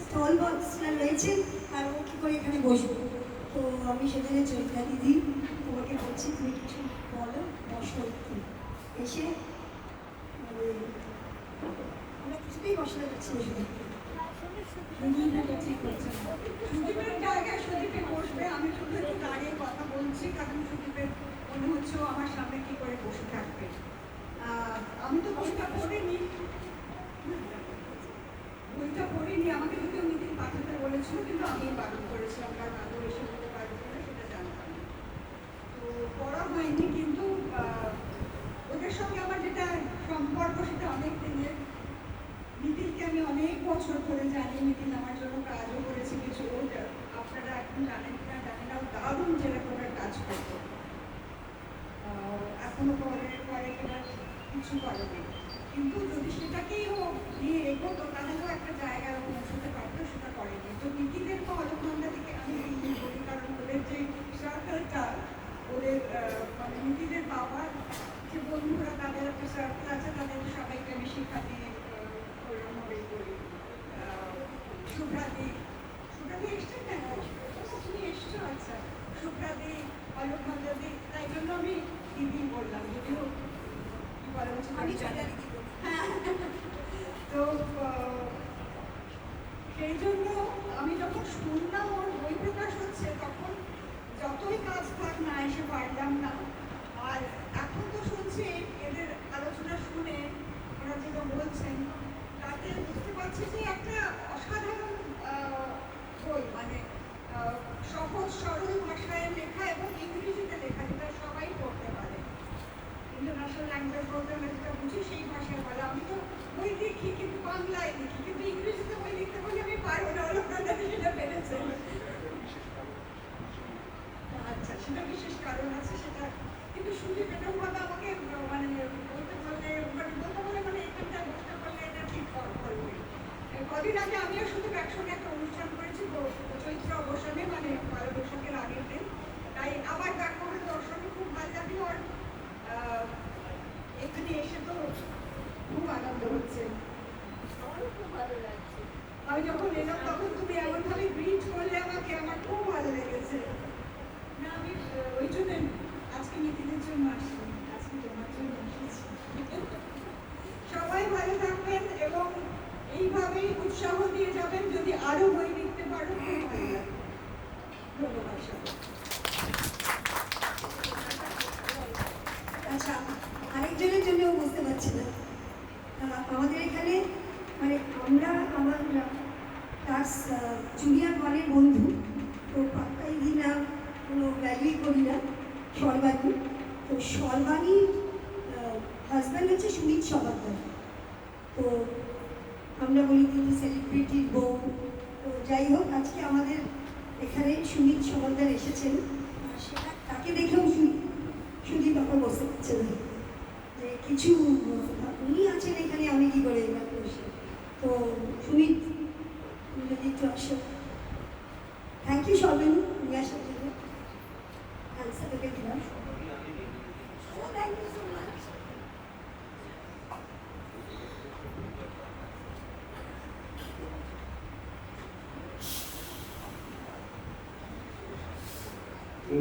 স্টল বক্সরা রয়েছে আর ও কী করে এখানে বসবো। তো আমি সেখানে চৈতা দিদি তোমাকে বলছি তুমি কিছু বলো, বসো একটু এসে আমরা কিছুতেই বসতে পারছি না সুদীপের জায়গায় সুদীপে বসবে, আমি শুধু একটু দাঁড়িয়ে কথা বলছি কারণ সুদীপের মনে হচ্ছে ও আমার সামনে কি করে বসে থাকবে। আমি তো বইটা পড়িনি, আমাকে যদিও মিটিং পাঠাতে বলেছিল কিন্তু আমি বারণ করেছিলাম কারণ আদৌ এসে বলতে পারবো না সেটা জানতাম না। তো পড়া হয়নি কিন্তু ওদের সঙ্গে আমার যেটা সম্পর্ক সেটা অনেক দিনের। নিতিনকে আমি অনেক বছর ধরে জানি, নিতিন আমার জন্য কাজও করেছে কিছু, আপনারা এখন জানেন কিনা জানি না, দারুণ যেরকমের কাজ করতো, এখনো করে কিনা কিছু করেনি, কিন্তু যদি সেটাকেই ও নিয়ে এগোতো তাহলেও একটা জায়গায় পৌঁছতে পারতো, সেটা করেনি। তো নিতিনের বা অলকনন্দা থেকে আমি বলি কারণ ওদের যে সার্কেলটা, ওদের মানে নিতিনের বাবার যে বন্ধুরা তাদের একটা সার্কেল আছে, তাদের সবাইকে আমি শিক্ষা দিয়ে ওইরকমভাবেই করি। শুভ্রাদি এসছেন কেন? তুমি এসছো? আচ্ছা, শুভ্রাদি, অলকনন্দাদি, তাই জন্য আমি দিদি বললাম, যদিও কি বলা হচ্ছে আমি জানি। তো সেই জন্য আমি যখন শুনলাম ওর বই প্রকাশ হচ্ছে তখন যতই কাজ থাক না এসে পারলাম না। আর এখন তো শুনছি এদের আলোচনা শুনে ওরা যেটা বলছেন তাতে বুঝতে পারছি যে একটা অসাধারণ বই, মানে সহজ সরল ভাষায় লেখা এবং ইংরেজিতে লেখা, যেটা সবাই পড়তে পারে। ইন্টারন্যাশনাল ল্যাঙ্গুয়েজ বলতে আমরা যেটা বুঝি সেই ভাষায় বলা। আমি তো বই লিখি কিন্তু বাংলায় লিখি, কিন্তু ইংরেজিতে বই লিখতে বলে আমি পারবো না, আপনারা সেটা পেরেছেন। আচ্ছা, সেটা বিশেষ কারণ আছে সেটা, কিন্তু সুদীপ এরকমভাবে আমাকে মানে বলতে বলে মানে এখানটা বসতে পারলে এটা ঠিক করবে। কদিন আগে আমিও শুধু একসঙ্গে একটা অনুষ্ঠান করেছি চৈত্র অবসানে, মানে 12 বৈশাখের আগের দিন, তাই আবার দেখা হলে দর্শনে খুব ভালো লাগলো। আর এখানে এসে তো খুব আনন্দ হচ্ছে। আমি যখন এলাম তখন তুমি এমনভাবে গ্রিট করলে আমাকে, আমার খুব ভালো লেগেছে। না আমি ওই জন্য আজকে নিতিনের জন্য আসছি, আজকে তোমার জন্য এসেছি। সবাই ভালো থাকবেন এবং এইভাবেই উৎসাহ দিয়ে যাবেন, যদি আরো বই লিখতে পারো খুব ভালো লাগবে। ধন্যবাদ সবাই। আচ্ছা, আরেকজনের জন্যও বুঝতে পারছি না, আমাদের এখানে মানে আমরা আমার ক্লাস জুনিয়র ওয়ানের বন্ধু, তো পাক্কাই দিই না, কোনো ভ্যালুই করি না, সর্বাণী। তো সর্বাণীর হাজব্যান্ড হচ্ছে সুমিত সমাদ্দার। তো আমরা বলি কিন্তু সেলিব্রিটির বউ। তো যাই হোক, আজকে আমাদের এখানে সুমিত সমাদ্দার এসেছেন, সেটা তাকে দেখেও সুদীপ আমার বসতে পারছে না, যে কিছু উনি আছেন এখানে, আমি কী করে এবার বসি। তো সুমিত তুমি যদি একটু আসো। থ্যাংক ইউ সর্বাণী, নিয়ে আসার জন্য। অ্যান্সার তোকে দিলাম। Thank you so much.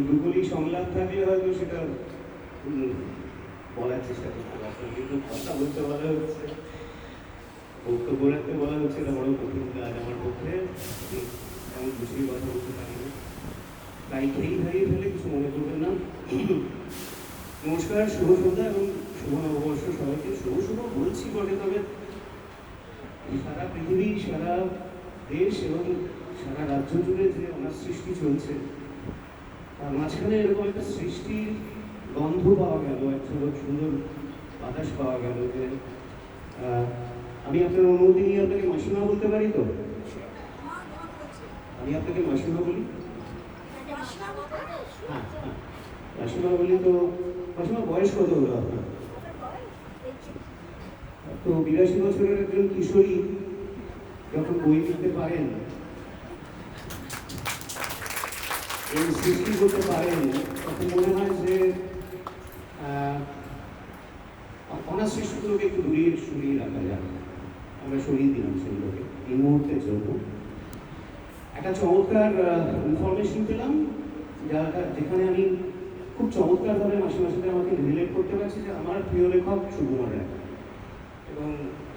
দুগুলি সংলাপ থাকলে হয়তো সেটা বলার চেষ্টা করতে পারতাম, কিন্তু কথা বলতে বলা হচ্ছে, বক্তব্য রাখতে বলা হচ্ছে, এটা বড় কঠিন কাজ আমার পক্ষে। আমি বুঝেই কথা বলতে পারি না, তাই খেয়েই হারিয়ে ফেলে, কিছু মনে করবেন না। নমস্কার, শুভ সন্ধ্যা এবং শুভ নববর্ষ সবাইকে। শুভ বলছি বটে, তবে সারা পৃথিবী, সারা দেশ এবং সারা রাজ্য জুড়ে যে আমার সৃষ্টি চলছে, তার মাঝখানে এরকম একটা সৃষ্টির গন্ধ পাওয়া গেল, একটা সুন্দর বাতাস পাওয়া গেল। যে আমি আপনার অনুমতি নিয়ে আপনাকে মাসিমা বলতে পারি? তো আমি আপনাকে মাসিমা বলি? হ্যাঁ, মাসিমা বলি তো, মাসিমা বয়স কত হলো আপনার? তো 82 বছরের একজন কিশোরী যখন বই লিখতে পারেন, এই সৃষ্টি করতে পারেন, তখন মনে হয় যে অনার সৃষ্টিগুলোকে একটু সরিয়ে রাখা যাবে। আমরা সরিয়ে দিলাম সেগুলোকে এই মুহূর্তের জন্য। একটা চমৎকার ইনফরমেশন পেলাম, যেখানে আমি খুব চমৎকারভাবে মাসে মাসে আমাকে রিলেট করতে পারছি যে আমার প্রিয় লেখক সুকুমার রায়, এবং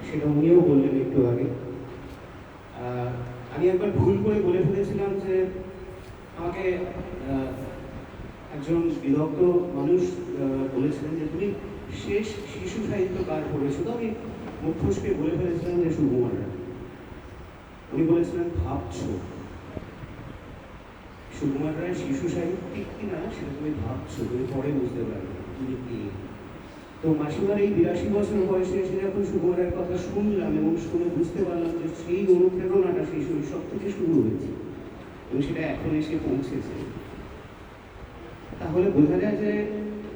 সেটা উনিও বললেন একটু আগে। আমি একবার ভুল করে বলে ফেলেছিলাম যে আমাকে একজন বিদগ্ধ মানুষ বলেছিলেন যে তুমি শেষ শিশু সাহিত্য কার পড়েছো, তো আমি মুখ ফসকে বলে ফেলেছিলাম যে সুকুমার রায়। উনি বলেছিলেন ভাবছো। সুকুমার রায় শিশু সাহিত্যিক কিনা সেটা তুমি ভাবছো, তুমি পরে বুঝতে পারবে তুমি কি। তো মাসিমার এই 82 বছর বয়সে এসে যখন সুকুমার রায়ের কথা শুনলাম এবং শুনে বুঝতে পারলাম যে সেই অনুপ্রেরণাটা সেই শৈশব থেকে শুরু হয়েছে এবং সেটা এখন এসে পৌঁছেছে, তাহলে বোঝা যায় যে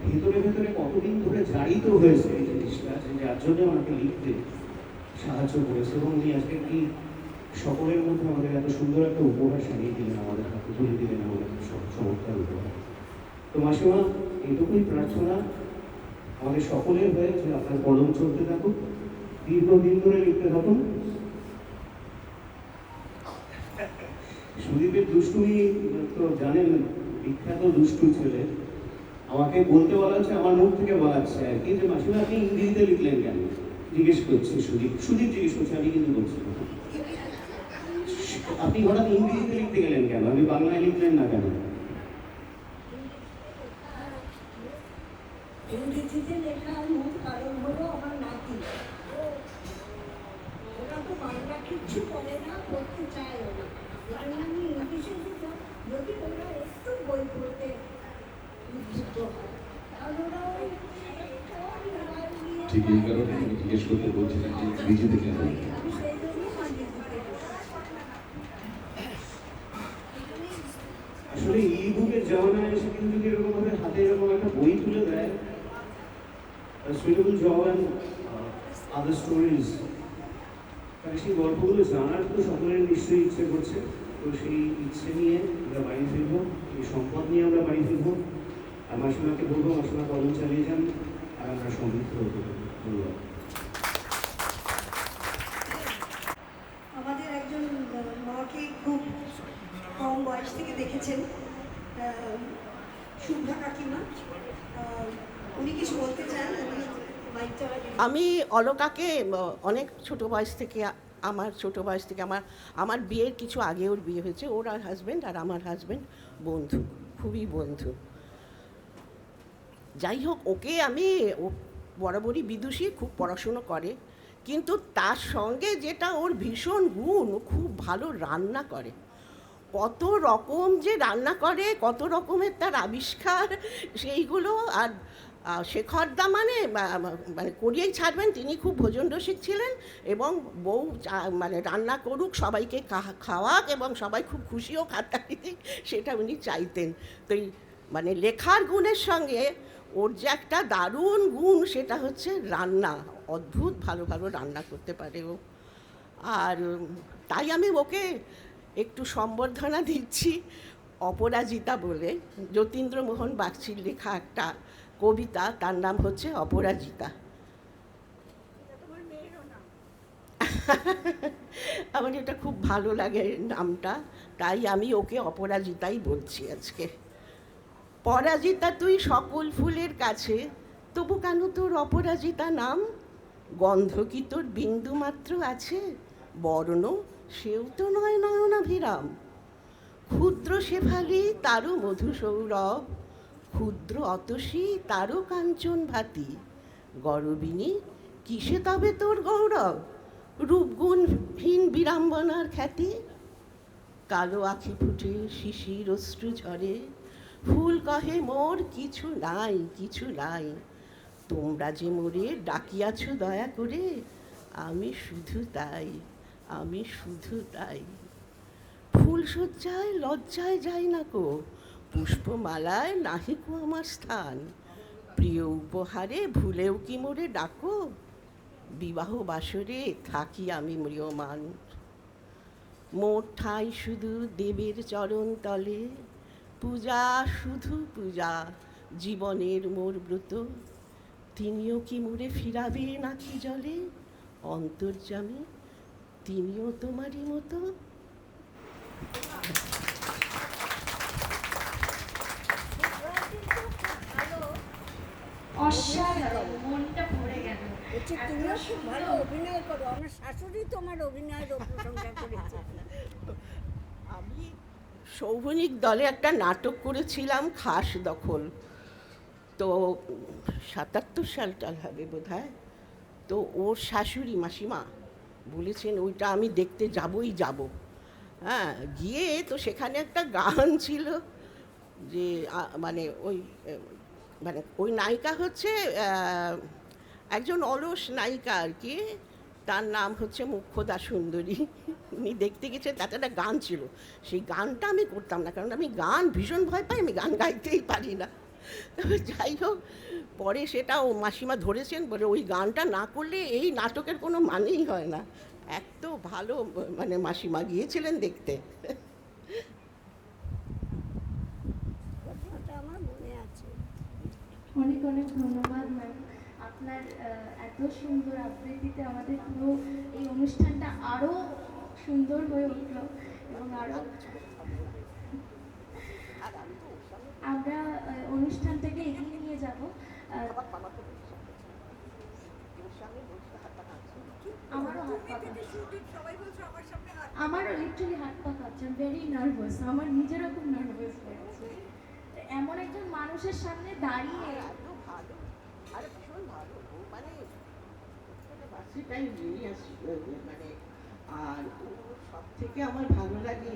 ভেতরে ভেতরে কতদিন ধরে জারিত হয়েছে এই জিনিসটা, যার জন্য আমাকে লিখতে সাহায্য করেছে। এবং উনি আজকে কি সকলের মধ্যে আমাদের এত সুন্দর একটা উপহার সারিয়ে দিলেন, আমাদের হাতে তুলে দিলেন আমাদের চমৎকার উপহার। তো মাসিমা, এইটুকুই প্রার্থনা আমাদের সকলের হয়ে যে আপনার কলম চলতে থাকুক, দীর্ঘদিন ধরে লিখতে থাকুন। সুদীপের দুষ্টুমি তো জানেন, বিখ্যাত দুষ্টু ছেলে। আমাকে বলতে বলা হচ্ছে, আমার মুখ থেকে বলা হচ্ছে আর কি, যে মাসিমা আপনি ইংরেজিতে লিখলেন কেন, জিজ্ঞেস করছে সুদীপ জিজ্ঞেস করছে, আমি কিন্তু বলছি আপনি হঠাৎ ইংরেজিতে লিখতে গেলেন কেন, আপনি বাংলায় লিখলেন না কেন? ইংরেজিতে লেখার মূল কারণ হলো আমার নাতি, ওরা তো বাংলা কিচ্ছু পড়ে না, পড়তে চায়ও না, এজন্য আমি ইংলিশে দিতাম, যদি ওরা একটু বই পড়তে উদ্বুদ্ধ হয়, কারণ ওরা ওই ঠিক এই কারণে আমি জিজ্ঞেস করতে বলছিলাম যে ইংরেজিতে কেন। আমি সেই জন্যই বানিয়ে দিতে আসলে ই বুকের জামানায় এসে কিন্তু যদি এরকম ভাবে হাতে এরকম একটা বই তুলে দেয়, suitable job and other stories, তাহলে সেই গল্পগুলো জানার তো সকলের নিশ্চয়ই ইচ্ছে করছে। তো সেই ইচ্ছে নিয়ে আমরা বাড়ি ফিরবো, এই সম্পদ নিয়ে আমরা বাড়ি ফিরবো। আর মাসিমাকে বলবো, মাসিমা কলম চালিয়ে যান, আর আমরা সমৃদ্ধ হতে পারি। ধন্যবাদ। আমাদের একজন মাকে খুব কম বয়স থেকে দেখেছেন, শুভ্রা কাকিমা, উনি কিছু বলতে চান? আমি অলকাকে অনেক ছোট বয়স থেকে, আমার বিয়ের কিছু আগে ওর বিয়ে হয়েছে। ওর আর হাজব্যান্ড আর আমার হাজব্যান্ড বন্ধু, খুবই বন্ধু। যাই হোক, ওকে আমি বরাবরই বিদুষী, খুব পড়াশুনো করে, কিন্তু তার সঙ্গে যেটা ওর ভীষণ গুণ, ও খুব ভালো রান্না করে। কত রকম যে রান্না করে, কত রকমের তার আবিষ্কার, সেইগুলো। আর শেখরদা মানে করিয়েই ছাড়বেন, তিনি খুব ভোজন রসিক ছিলেন এবং বউ মানে রান্না করুক, সবাইকে খাওয়াক এবং সবাই খুব খুশিও খাতারি দিক, সেটা উনি চাইতেন। তো মানে লেখার গুণের সঙ্গে ওর যে একটা দারুণ গুণ, সেটা হচ্ছে রান্না। অদ্ভুত ভালো ভালো রান্না করতে পারে ও। আর তাই আমি ওকে একটু সম্বর্ধনা দিচ্ছি অপরাজিতা বলে। যতীন্দ্রমোহন বাগচির লেখা একটা কবিতা, তার নাম হচ্ছে অপরাজিতা। আমার এটা খুব ভালো লাগে নামটা, তাই আমি ওকে অপরাজিতাই বলছি আজকে। পরাজিতা তুই সকল ফুলের কাছে, তবু কেন তোর অপরাজিতা নাম? গন্ধ কি তোর বিন্দু মাত্র আছে, বর্ণ সেও তো নয় নয়নাভিরাম। ক্ষুদ্র শেফালি তারও মধু সৌরভ, ক্ষুদ্র অতসী তারও কাঞ্চন ভাতি। গরবিনী কিসে তবে তোর গৌরব, রূপগুণহীন বিড়ম্বনার খ্যাতি। কালো আখি ফুটে শিশির অশ্রু ঝরে, ফুল কহে মোর কিছু নাই কিছু নাই। তোমরা যে মোরে ডাকিয়াছ দয়া করে, আমি শুধু তাই আমি শুধু তাই। ফুল সজ্জায় লজ্জায় যাই না কো, পুষ্পমালায় নাহিকো আমার স্থান, প্রিয় উপহারে ভুলেও কি মোরে ডাকো, বিবাহ বাসরে থাকি আমি ম্রিয়মান। মোর ঠাঁই শুধু দেবের চরণ তলে, পূজা শুধু পূজা জীবনের মোর ব্রত, তিনিও কি মোরে ফিরাবে নাকি জলে, অন্তর্যামী তিনিও তোমারই মতো। অসাধারণ, মনটা ভরে গেল। তুমিও খুব ভালো অভিনয় করো, আমার শাশুড়ি তোমার অভিনয়ের প্রশংসা করেছে। আমি সৌভনিক দলে একটা নাটক করেছিলাম, খাস দখল। তো ৭৭ সালটাল হবে বোধ হয়। তো ওর শাশুড়ি মাসিমা বলেছেন ওইটা আমি দেখতে যাবই যাব। হ্যাঁ, গিয়ে তো সেখানে একটা গান ছিল যে ওই নায়িকা হচ্ছে একজন অলস নায়িকা আর কি, তার নাম হচ্ছে মুখ্যদা সুন্দরী। উনি দেখতে গেছেন, তাতে একটা গান ছিল, সেই গানটা আমি করতাম না, কারণ আমি গান ভীষণ ভয় পাই, আমি গান গাইতেই পারি না। তবে যাই হোক, পরে সেটা ও মাসিমা ধরেছেন, বলে ওই গানটা না করলে এই নাটকের কোনো মানেই হয় না। এত ভালো মাসিমা গিয়েছিলেন দেখতে। আমার মনে আছে। অনেক অনেক ধন্যবাদ ম্যাম, আপনার এত সুন্দর আবৃত্তিতে আমাদের পুরো এই অনুষ্ঠানটা আরও সুন্দর হয়ে উঠল এবং আরও আমরা অনুষ্ঠানটাকে এগিয়ে নিয়ে যাব। আমারও লিটারালি হাত পা কাঁপছে, ভেরি নার্ভাস, আমার নিজেরও খুব নার্ভাস লাগছে এমন একজন মানুষের সামনে দাঁড়িয়ে। আর ভীষণ ভালো, বাসিটাই বেরিয়ে আসছিল আর সব থেকে আমার ভালো লাগে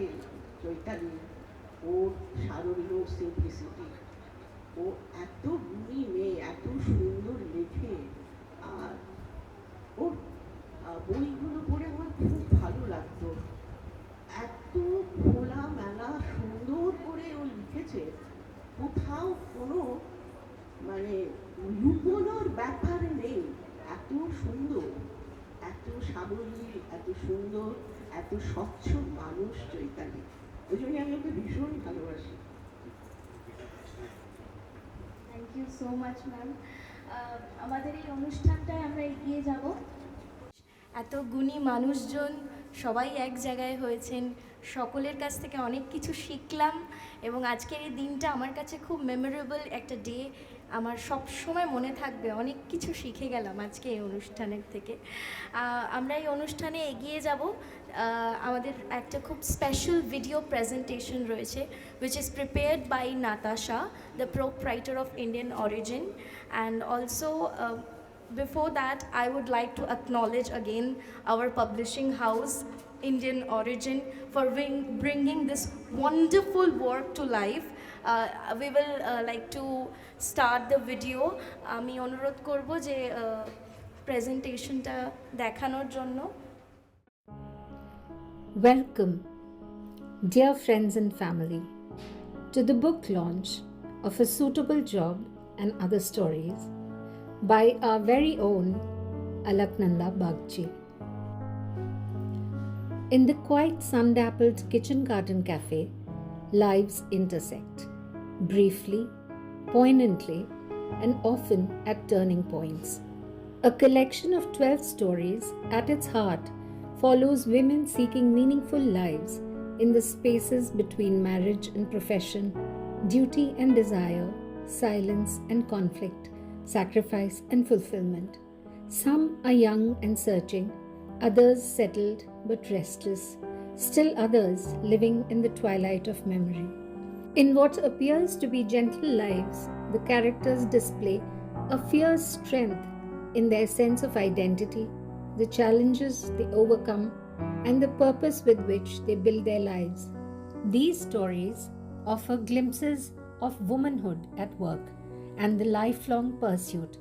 চৈতালি, ওর সারল্য, সিম্পলিসিটি। ও এত গুণী মেয়ে, এত সুন্দর লেখে, আর ওর বইগুলো পড়ে আমার খুব ভালো লাগতো। এত খোলা মেলা সুন্দর করে ও লিখেছে, কোথাও কোনো লুকোনোর ব্যাপার নেই। এত সুন্দর, এত সাবলীল, এত সুন্দর, এত স্বচ্ছ মানুষ চৈতালি। ওই জন্য আমি ওকে ভীষণ ভালোবাসি। Thank you so much ma'am. আমাদের এই অনুষ্ঠানটায় আমরা এগিয়ে যাব। এত গুণী মানুষজন সবাই এক জায়গায় হয়েছেন, সকলের কাছ থেকে অনেক কিছু শিখলাম এবং আজকের এই দিনটা আমার কাছে খুব মেমোরেবল একটা ডে, আমার সব সময় মনে থাকবে। অনেক কিছু শিখে গেলাম আজকে এই অনুষ্ঠানের থেকে। আমরা এই অনুষ্ঠানে এগিয়ে যাব। আমাদের একটা খুব স্পেশাল ভিডিও প্রেজেন্টেশন রয়েছে, which is prepared by Natasha, the proprietor of Indian origin, and also before that I would like to acknowledge again our publishing house Indian Origin for bringing this wonderful work to life. We will like to start the video. আমি অনুরোধ করব যে প্রেজেন্টেশনটা দেখানোর জন্য। Welcome, dear friends and family, to the book launch of A Suitable Job and Other Stories by our very own Alaknanda Bagchi. In the quiet sun-dappled kitchen garden cafe, lives intersect, briefly, poignantly, and often at turning points. A collection of 12 stories at its heart follows women seeking meaningful lives in the spaces between marriage and profession, duty and desire, silence and conflict, sacrifice and fulfillment. Some are young and searching, others settled but restless, still others living in the twilight of memory. In what appears to be gentle lives, the characters display a fierce strength in their sense of identity, the challenges they overcome, and the purpose with which they build their lives. These stories offer glimpses of womanhood at work and the lifelong pursuit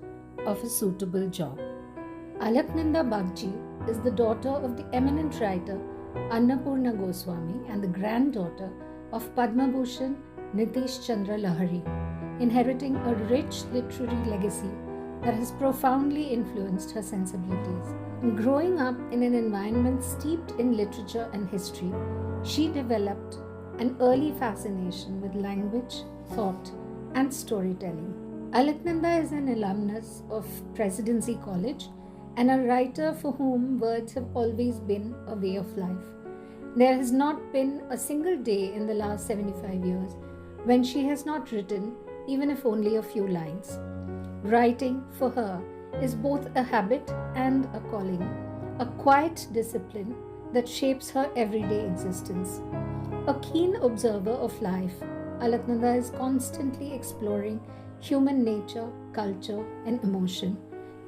of a suitable job. Alaknanda Bagchi is the daughter of the eminent writer Annapurna Goswami and the granddaughter of Padma Bhushan Nitish Chandra Lahari, inheriting a rich literary legacy that has profoundly influenced her sensibilities. Growing up in an environment steeped in literature and history, she developed an early fascination with language, thought, and storytelling. Alaknanda is an alumnus of Presidency College and a writer for whom words have always been a way of life. There has not been a single day in the last 75 years when she has not written, even if only a few lines. Writing for her is both a habit and a calling, a quiet discipline that shapes her everyday existence. A keen observer of life, Alaknanda is constantly exploring human nature, culture, and emotion,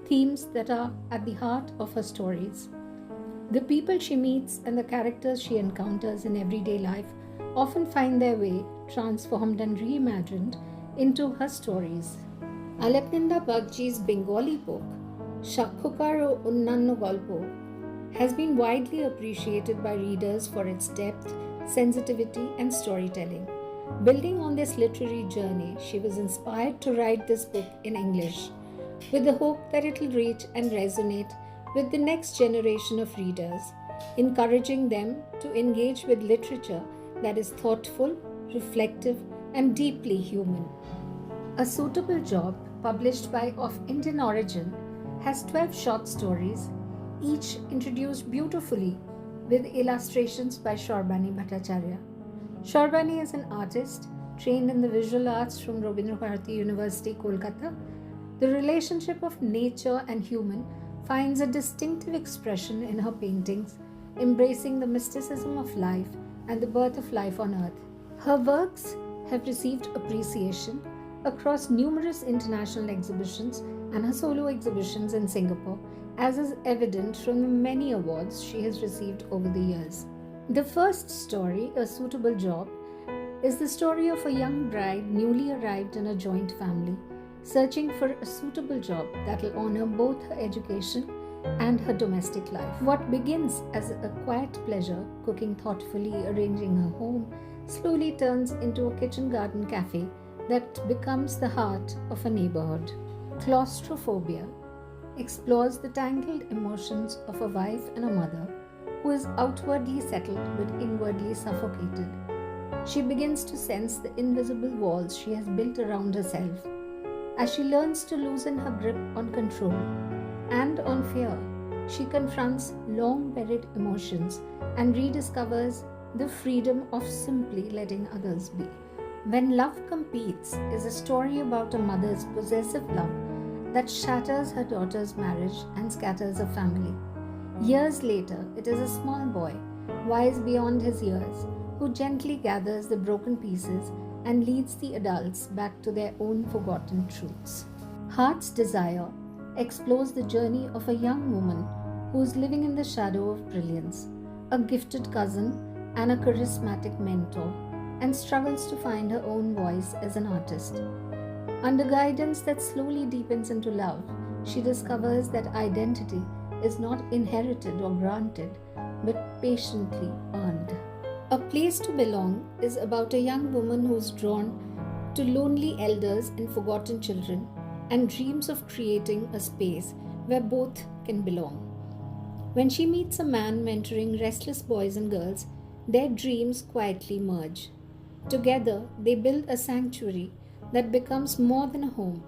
themes that are at the heart of her stories. The people she meets and the characters she encounters in everyday life often find their way, transformed and reimagined, into her stories. Alaknanda Bagchi's Bengali book, Shakkhokar o Onnanno Golpo, has been widely appreciated by readers for its depth, sensitivity, and storytelling. Building on this literary journey, she was inspired to write this book in English, with the hope that it will reach and resonate with the next generation of readers, encouraging them to engage with literature that is thoughtful, reflective, and deeply human. A Suitable Job, published by Of Indian Origin, has 12 short stories, each introduced beautifully with illustrations by Shorbani Bhattacharya. Shorbani is an artist trained in the visual arts from Rabindra Bharati University, Kolkata. The relationship of nature and human finds a distinctive expression in her paintings, embracing the mysticism of life and the birth of life on earth. Her works have received appreciation across numerous international exhibitions and her solo exhibitions in Singapore, as is evident from the many awards she has received over the years. The first story, A Suitable Job, is the story of a young bride newly arrived in a joint family, searching for a suitable job that will honor both her education and her domestic life. What begins as a quiet pleasure, cooking thoughtfully, arranging her home, slowly turns into a kitchen garden cafe that becomes the heart of a neighborhood. Claustrophobia explores the tangled emotions of a wife and a mother who is outwardly settled but inwardly suffocated. She begins to sense the invisible walls she has built around herself. As she learns to loosen her grip on control and on fear, she confronts long buried emotions and rediscovers the freedom of simply letting others be. When Love Competes is a story about a mother's possessive love that shatters her daughter's marriage and scatters a family. Years later, it is a small boy, wise beyond his years, who gently gathers the broken pieces and leads the adults back to their own forgotten truths. Heart's Desire explores the journey of a young woman who is living in the shadow of brilliance, a gifted cousin and a charismatic mentor, and struggles to find her own voice as an artist. Under guidance that slowly deepens into love, she discovers that identity is not inherited or granted, but patiently earned. A Place to Belong is about a young woman who is drawn to lonely elders and forgotten children and dreams of creating a space where both can belong. When she meets a man mentoring restless boys and girls, their dreams quietly merge. Together, they build a sanctuary that becomes more than a home,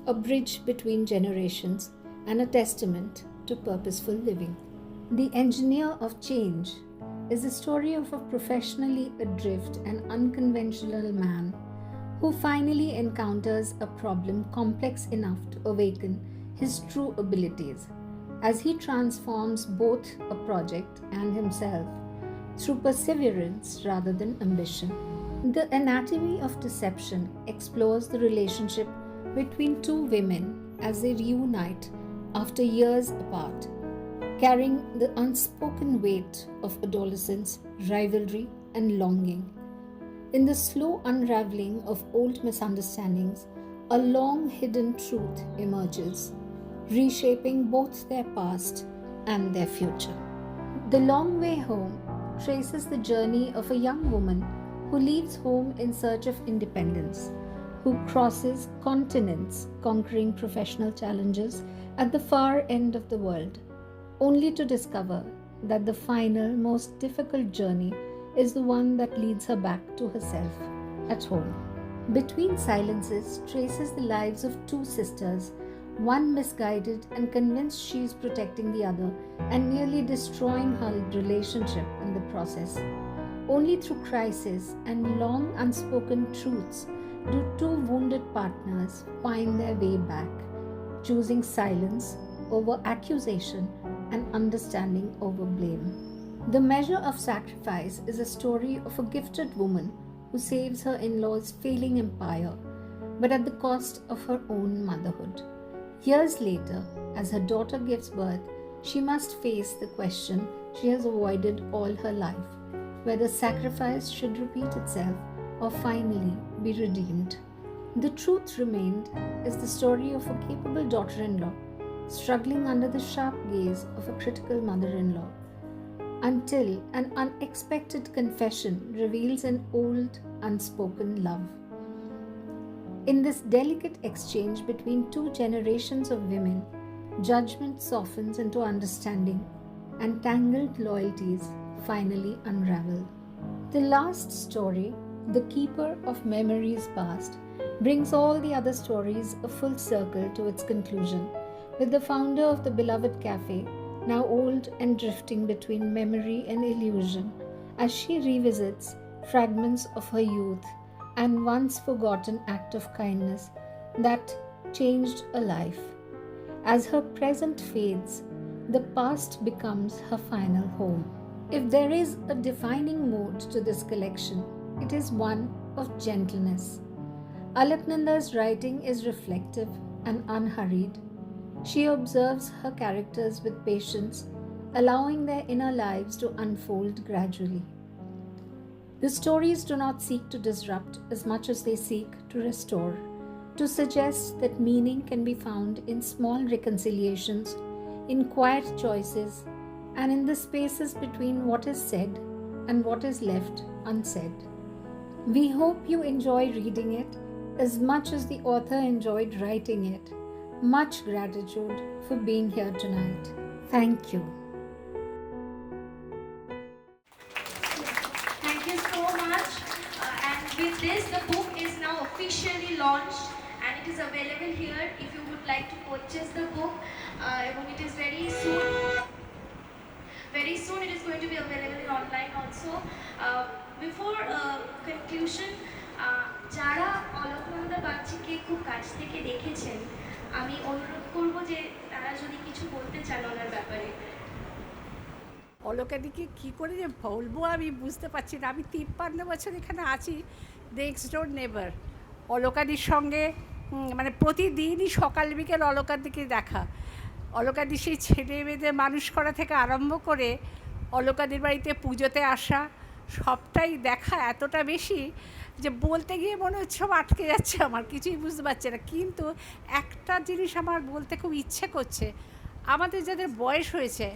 a bridge between generations, and a testament to purposeful living. The Engineer of Change is the story of a professionally adrift and unconventional man who finally encounters a problem complex enough to awaken his true abilities as he transforms both a project and himself through perseverance rather than ambition. The Anatomy of Deception explores the relationship between two women as they reunite after years apart, carrying the unspoken weight of adolescence, rivalry, and longing. In the slow unraveling of old misunderstandings, a long hidden truth emerges, reshaping both their past and their future. The Long Way Home traces the journey of a young woman who leaves home in search of independence, who crosses continents conquering professional challenges at the far end of the world, only to discover that the final, most difficult journey is the one that leads her back to herself at home. Between Silences traces the lives of two sisters, one misguided and convinced she is protecting the other and nearly destroying her relationship in the process. Only through crisis and long unspoken truths do two wounded partners find their way back, choosing silence over accusation and understanding over blame. The Measure of Sacrifice is a story of a gifted woman who saves her in-laws' failing empire, but at the cost of her own motherhood. Years later, as her daughter gives birth, she must face the question she has avoided all her life, whether sacrifice should repeat itself or finally be redeemed. The Truth Remained is the story of a capable daughter-in-law struggling under the sharp gaze of a critical mother-in-law, until an unexpected confession reveals an old, unspoken love. In this delicate exchange between two generations of women, judgment softens into understanding, and tangled loyalties finally unravel. The last story, The Keeper of Memories Past, brings all the other stories a full circle to its conclusion, with the founder of the beloved cafe, now old and drifting between memory and illusion, as she revisits fragments of her youth and once forgotten act of kindness that changed a life. As her present fades, the past becomes her final home. If there is a defining mood to this collection, it is one of gentleness. Alaknanda's writing is reflective and unhurried. She observes her characters with patience, allowing their inner lives to unfold gradually. The stories do not seek to disrupt as much as they seek to restore, to suggest that meaning can be found in small reconciliations, in quiet choices, and in the spaces between what is said and what is left unsaid. We hope you enjoy reading it as much as the author enjoyed writing it. Much gratitude for being here tonight. Thank you. Thank you so much. And with this, the book is now officially launched and it is available here if you would like to purchase the book. It is very soon. Very soon it is going to be available online also. Before conclusion, যারা অলকনন্দা বাগচিকে খুব কাছ থেকে দেখেছেন, আমি অনুরোধ করব যে তারা যদি কিছু বলতে চান ওনার ব্যাপারে। অলকাদিকে কী করে যে বলবো আমি বুঝতে পারছি না। আমি 53 বছর এখানে আছি, নেক্সট ডোর নেবার। অলকাদির সঙ্গে মানে প্রতিদিনই সকাল বিকেল অলকাদিকে দেখা। অলকাদি সেই ছেলে মেয়েদের মানুষ করা থেকে আরম্ভ করে অলকাদির বাড়িতে পুজোতে আসা, সবটাই দেখা এতটা বেশি যে বলতে গিয়ে মনে হচ্ছে সব আটকে যাচ্ছে, আমার কিছুই বুঝতে পারছে না। কিন্তু একটা জিনিস আমার বলতে খুব ইচ্ছে করছে, আমাদের যাদের বয়স হয়েছে,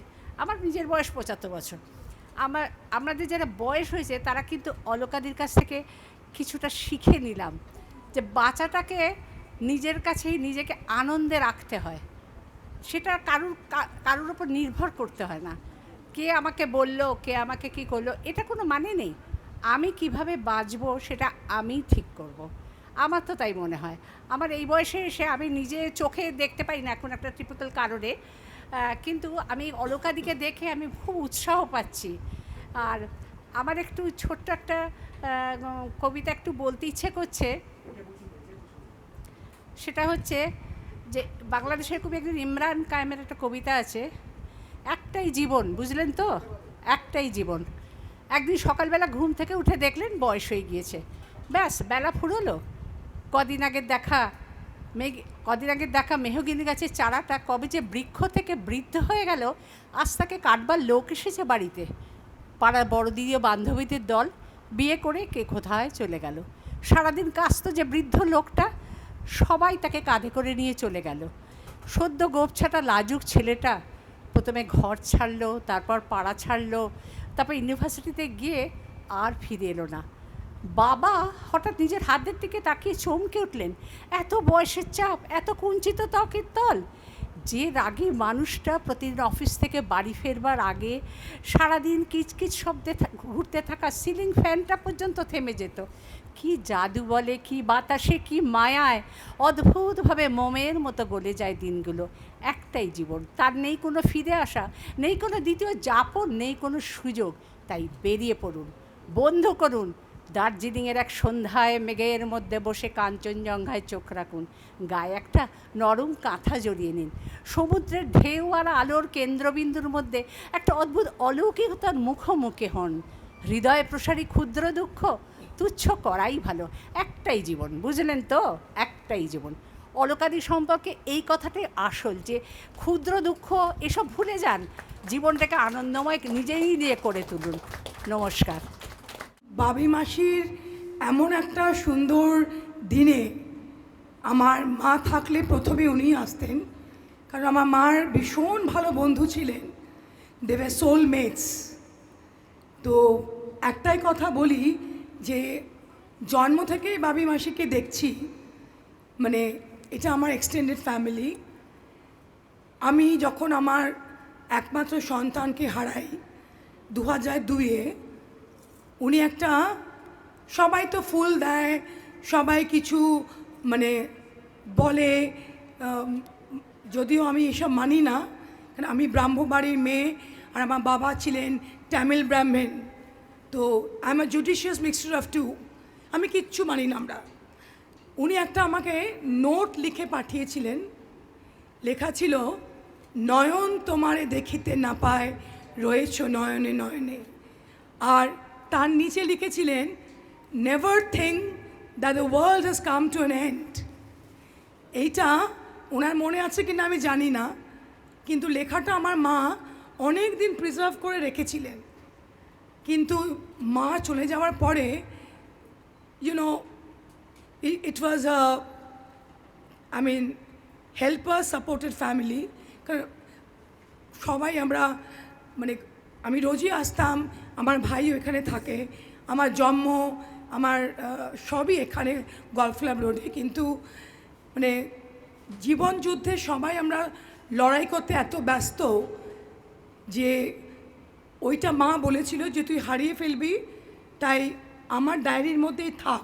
আমার নিজের বয়স 75 বছর, আমাদের যারা বয়স হয়েছে তারা কিন্তু অলকাদির কাছ থেকে কিছুটা শিখে নিলাম যে বাচ্চাটাকে নিজের কাছেই নিজেকে আনন্দে রাখতে হয়, সেটা কারুর উপর নির্ভর করতে হয় না। কে আমাকে বললো, কে আমাকে কি করলো, এটা কোনো মানে নেই। আমি কিভাবে বাঁচবো সেটা আমি ঠিক করব। আমার তো তাই মনে হয়। আমার এই বয়সে এসে আমি নিজে চোখে দেখতে পাই না এখন একটা টিপিক্যাল কারণে, কিন্তু আমি অলকাদিকে দেখে আমি খুব উৎসাহ পাচ্ছি। আর আমার একটু ছোট্ট একটা কবিতা একটু বলতে ইচ্ছে করছে। সেটা হচ্ছে যে বাংলাদেশের কবি একজন ইমরান কায়েমের একটা কবিতা আছে, একটাই জীবন, বুঝলেন তো, একটাই জীবন। একদিন সকালবেলা ঘুম থেকে উঠে দেখলেন বয়স হয়ে গিয়েছে, ব্যাস বেলা ফুরোলো। কদিন আগের দেখা মেহগিনি গাছের চারাটা কবে যে বৃক্ষ থেকে বৃদ্ধ হয়ে গেল, আজ তাকে কাটবার লোক এসেছে বাড়িতে। পাড়ার বড় দিদি ও বান্ধবীদের দল বিয়ে করে কে কোথায় চলে গেল। সারাদিন কাস্ত যে বৃদ্ধ লোকটা, সবাই তাকে কাঁধে করে নিয়ে চলে গেল। সদ্য গোপছাটা লাজুক ছেলেটা প্রথমে ঘর ছাড়লো, তারপর পাড়া ছাড়লো, তারপর ইউনিভার্সিটিতে গিয়ে আর ফিরে এলো না। বাবা হঠাৎ নিজের হাতের দিকে তাকিয়ে চমকে উঠলেন। এত বয়সের চাপ, এত কুঞ্চিত ত্বকের তল। যে রাগী মানুষটা প্রতিদিন অফিস থেকে বাড়ি ফেরবার আগে সারাদিন কিচকিচ শব্দে ঘুরতে থাকা সিলিং ফ্যানটা পর্যন্ত থেমে যেত। কি জাদু বলে, কি বাতাসে, কি মায়ায় অদ্ভুতভাবে মোমের মতো গলে যায় দিনগুলো। একটাই জীবন, তার নেই কোনো ফিরে আসা, নেই কোনো দ্বিতীয় যাপন, নেই কোনো সুযোগ। তাই বেরিয়ে পড়ুন, বন্ধ করুন। দার্জিলিংয়ের এক সন্ধ্যায় মেঘের মধ্যে বসে কাঞ্চনজঙ্ঘায় চোখ রাখুন, গায়ে একটা নরম কাঁথা জড়িয়ে নিন। সমুদ্রের ঢেউ আর আলোর কেন্দ্রবিন্দুর মধ্যে একটা অদ্ভুত অলৌকিকতার মুখোমুখি হন। হৃদয় প্রসারী ক্ষুদ্র দুঃখ তুচ্ছ করাই ভালো। একটাই জীবন, বুঝলেন তো? একটাই জীবন। অলকাদি সম্পর্কে এই কথাটাই আসল, যে ক্ষুদ্র দুঃখ এসব ভুলে যান, জীবনটাকে আনন্দময় নিজেই নিয়ে করে তুলুন। নমস্কার। বাবি মাসির এমন একটা সুন্দর দিনে আমার মা থাকলে প্রথমে উনিই আসতেন, কারণ আমার মার ভীষণ ভালো বন্ধু ছিলেন, দে ওয়্যার সোলমেটস। তো একটাই কথা বলি যে জন্ম থেকেই বাবি মাসিকে দেখছি, মানে এটা আমার এক্সটেন্ডেড ফ্যামিলি। আমি যখন আমার একমাত্র সন্তানকে হারাই 2002-এ, উনি একটা, সবাই তো ফুল দেয়, সবাই কিছু মানে বলে, যদিও আমি এসব মানি না, কারণ আমি ব্রাহ্মবাড়ির মেয়ে আর আমার বাবা ছিলেন তামিল ব্রাহ্মণ। তো I am a judicious mixture of two, আমি কিচ্ছু মানি না আমরা। উনি একটা আমাকে নোট লিখে পাঠিয়েছিলেন, লেখা ছিল, নয়ন তোমারে দেখিতে না পায়, রয়েছ নয়নে নয়নে। আর তার নিচে লিখেছিলেন, never think that the world has come to an end. এইটা ওনার মনে আছে কিনা আমি জানি না, কিন্তু লেখাটা আমার মা অনেক দিন প্রিজার্ভ করে রেখেছিলেন। কিন্তু মা চলে যাওয়ার পরে you know it was I mean helper supported family. কারণ সবাই আমরা মানে আমি রোজই আসতাম, আমার ভাইও এখানে থাকে, আমার জন্ম আমার সবই এখানে গলফ ক্লাব রোডে। কিন্তু মানে জীবন যুদ্ধে সবাই আমরা লড়াই করতে এত ব্যস্ত যে ওইটা মা বলেছিল যে তুই হারিয়ে ফেলবি, তাই আমার ডায়েরির মধ্যেই থাক।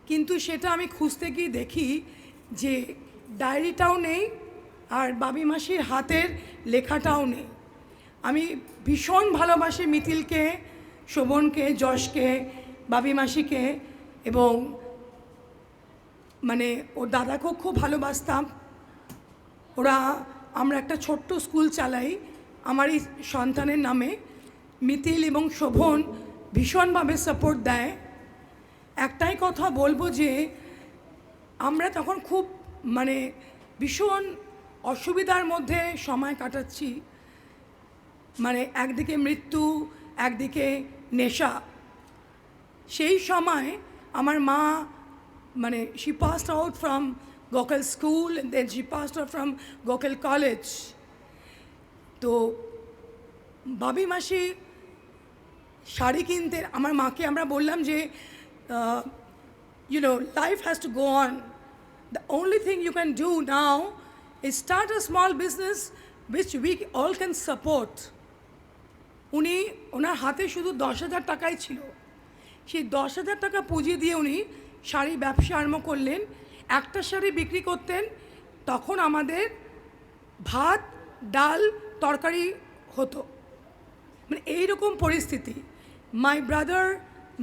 কিন্তু সেটা আমি খুঁজতে গিয়ে দেখি যে ডায়েরিটাও নেই আর বাবি মাসির হাতের লেখাটাও নেই। আমি ভীষণ ভালোবাসি মিথিলকে, শোভনকে, যশকে, বাবি মাসিকে, এবং মানে ওর দাদাকেও খুব ভালোবাসতাম। ওরা, আমরা একটা ছোট্ট স্কুল চালাই আমারই সন্তানের নামে। মিথিল এবং শোভন ভীষণভাবে সাপোর্ট দেয়। একটাই কথা বলবো যে আমরা তখন খুব মানে ভীষণ অসুবিধার মধ্যে সময় কাটাচ্ছি, মানে একদিকে মৃত্যু, একদিকে নেশা। সেই সময় আমার মা মানে she passed out from Gokul School and then she passed out from Gokul College. তো বাবি মাসি শাড়ি কিনতে, আমার মাকে আমরা বললাম যে you know, life has to go on. The only thing you can do now is start a small business which we all can support. উনি ওনার হাতে শুধু 10,000 টাকাই ছিল। সেই 10,000 টাকা পুঁজি দিয়ে উনি শাড়ি ব্যবসা আরম্ভ করলেন। একটা শাড়ি বিক্রি করতেন, তখন আমাদের ভাত, ডাল, তরকারি হতো। মানে এইরকম পরিস্থিতি। My brother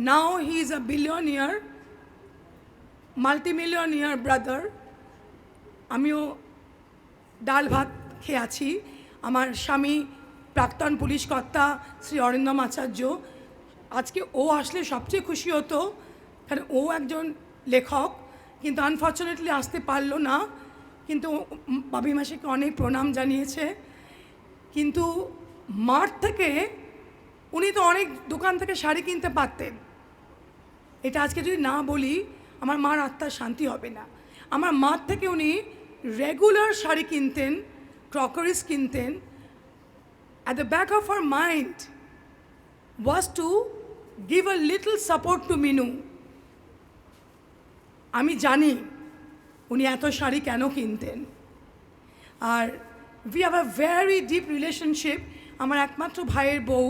now he is a billionaire, multimillionaire brother. আমিও ডাল ভাত খেয়ে আছি। আমার স্বামী প্রাক্তন পুলিশ কর্তা শ্রী অরিন্দম আচার্য। আজকে ও আসলে সবচেয়ে খুশি হতো, কারণ ও একজন লেখক, কিন্তু আনফর্চুনেটলি আসতে পারলো না। কিন্তু বাবি মাসিকে অনেক প্রণাম জানিয়েছে। কিন্তু মার থেকে উনি তো অনেক দোকান থেকে শাড়ি কিনতে পারতেন, এটা আজকে যদি না বলি আমার মার আত্মার শান্তি হবে না। আমার মার থেকে উনি রেগুলার শাড়ি কিনতেন, ক্রকারিজ কিনতেন। At the back of her mind was to give a little support to Minu. আমি জানি উনি এত শাড়ি কেন কিনতেন, আর we have a very deep relationship. আমার একমাত্র ভাইয়ের বউ,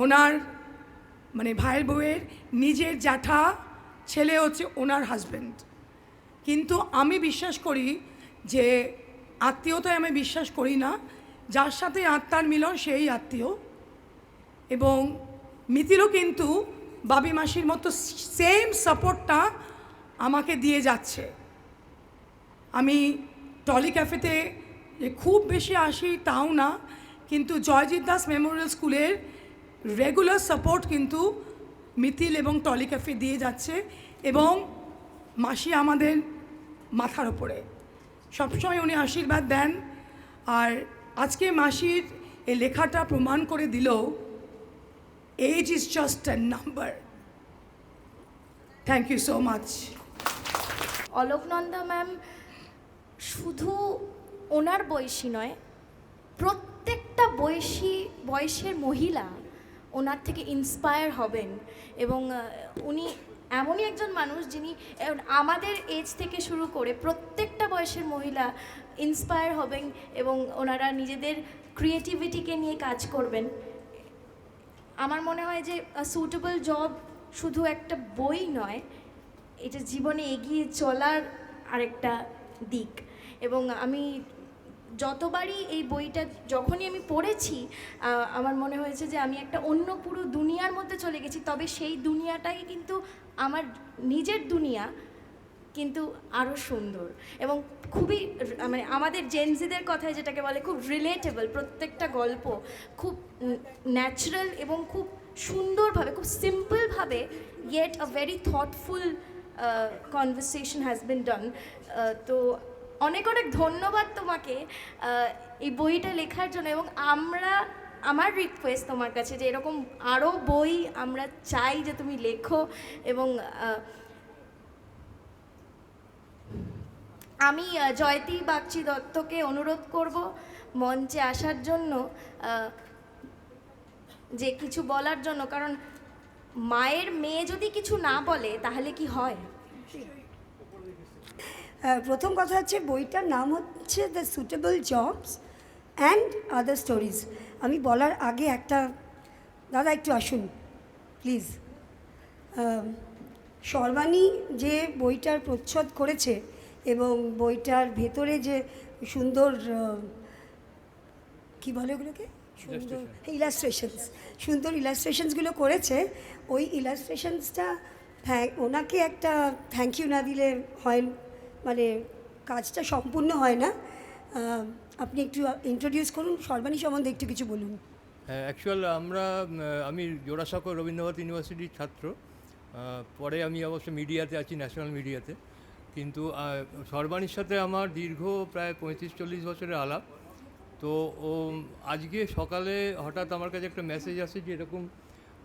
ওনার মানে ভাইয়ের বউয়ের নিজের জ্যাঠা ছেলে হচ্ছে ওনার হাজব্যান্ড। কিন্তু আমি বিশ্বাস করি যে আত্মীয়তায় আমি বিশ্বাস করি না, যার সাথে আত্মার মিলন সেই আত্মীয়। এবং মিতিলও কিন্তু বাবি মাসির মতো সেম সাপোর্টটা আমাকে দিয়ে যাচ্ছে। আমি টলি ক্যাফেতে যে খুব বেশি আসি তাও না, কিন্তু জয়জিৎ দাস মেমোরিয়াল স্কুলের রেগুলার সাপোর্ট কিন্তু মিতিল এবং টলি ক্যাফে দিয়ে যাচ্ছে, এবং মাসি আমাদের মাথার ওপরে সবসময় উনি আশীর্বাদ দেন। আর আজকে মাসির এই লেখাটা প্রমাণ করে দিল, age is just a number. Thank you so much. Alokananda ma'am শুধু ওনার বয়সী নয়, প্রত্যেকটা বয়সের মহিলা ওনার থেকে ইন্সপায়ার হবেন। এবং উনি এমনই একজন মানুষ যিনি আমাদের এজ থেকে শুরু করে প্রত্যেকটা বয়সের মহিলা ইন্সপায়ার হবেন এবং ওনারা নিজেদের ক্রিয়েটিভিটিকে নিয়ে কাজ করবেন। আমার মনে হয় যে সুটেবল জব শুধু একটা বই নয়, এটা জীবনে এগিয়ে চলার আরেকটা দিক। এবং আমি যতবারই এই বইটা যখনই আমি পড়েছি, আমার মনে হয়েছে যে আমি একটা অন্য পুরো দুনিয়ার মধ্যে চলে গেছি। তবে সেই দুনিয়াটাই কিন্তু আমার নিজের দুনিয়া, কিন্তু আরও সুন্দর এবং খুবই মানে আমাদের জেনজিদের কথায় যেটাকে বলে খুব রিলেটেবল। প্রত্যেকটা গল্প খুব ন্যাচারাল এবং খুব সুন্দরভাবে, খুব সিম্পলভাবে, yet a very thoughtful conversation has been done. তো অনেক অনেক ধন্যবাদ তোমাকে এই বইটা লেখার জন্য। এবং আমার রিকোয়েস্ট তোমার কাছে যে এরকম আরও বই আমরা চাই যে তুমি লেখো। এবং আমি জয়তী বাগচি দত্তকে অনুরোধ করব মঞ্চে আসার জন্য, যে কিছু বলার জন্য। কারণ মায়ের মেয়ে যদি কিছু না বলে তাহলে কি হয়? প্রথম কথা হচ্ছে বইটার নাম হচ্ছে the suitable jobs and other stories. আমি বলার আগে একটা, দাদা একটু আসুন প্লিজ। সর্বাণী যে বইটার প্রচ্ছদ করেছে এবং বইটার ভেতরে যে সুন্দর কি বলে ওগুলোকে, সুন্দর সুন্দর ইলাস্ট্রেশনসগুলো করেছে, ওই ইলাস্ট্রেশনসটা ওনাকে একটা থ্যাংক ইউ না দিলে হয়, মানে কাজটা সম্পূর্ণ হয় না। আপনি একটু ইন্ট্রোডিউস করুন, সর্বাণী সম্বন্ধে একটু কিছু বলুন। হ্যাঁ, অ্যাকচুয়াল আমি জোড়াসাঁকো রবীন্দ্রনাথ ইউনিভার্সিটির ছাত্র। পরে আমি অবশ্য মিডিয়াতে আছি, ন্যাশনাল মিডিয়াতে। কিন্তু সর্বাণীর সাথে আমার দীর্ঘ প্রায় 35-40 বছরের আলাপ। তো ও আজকে সকালে হঠাৎ আমার কাছে একটা মেসেজ আসে যে এরকম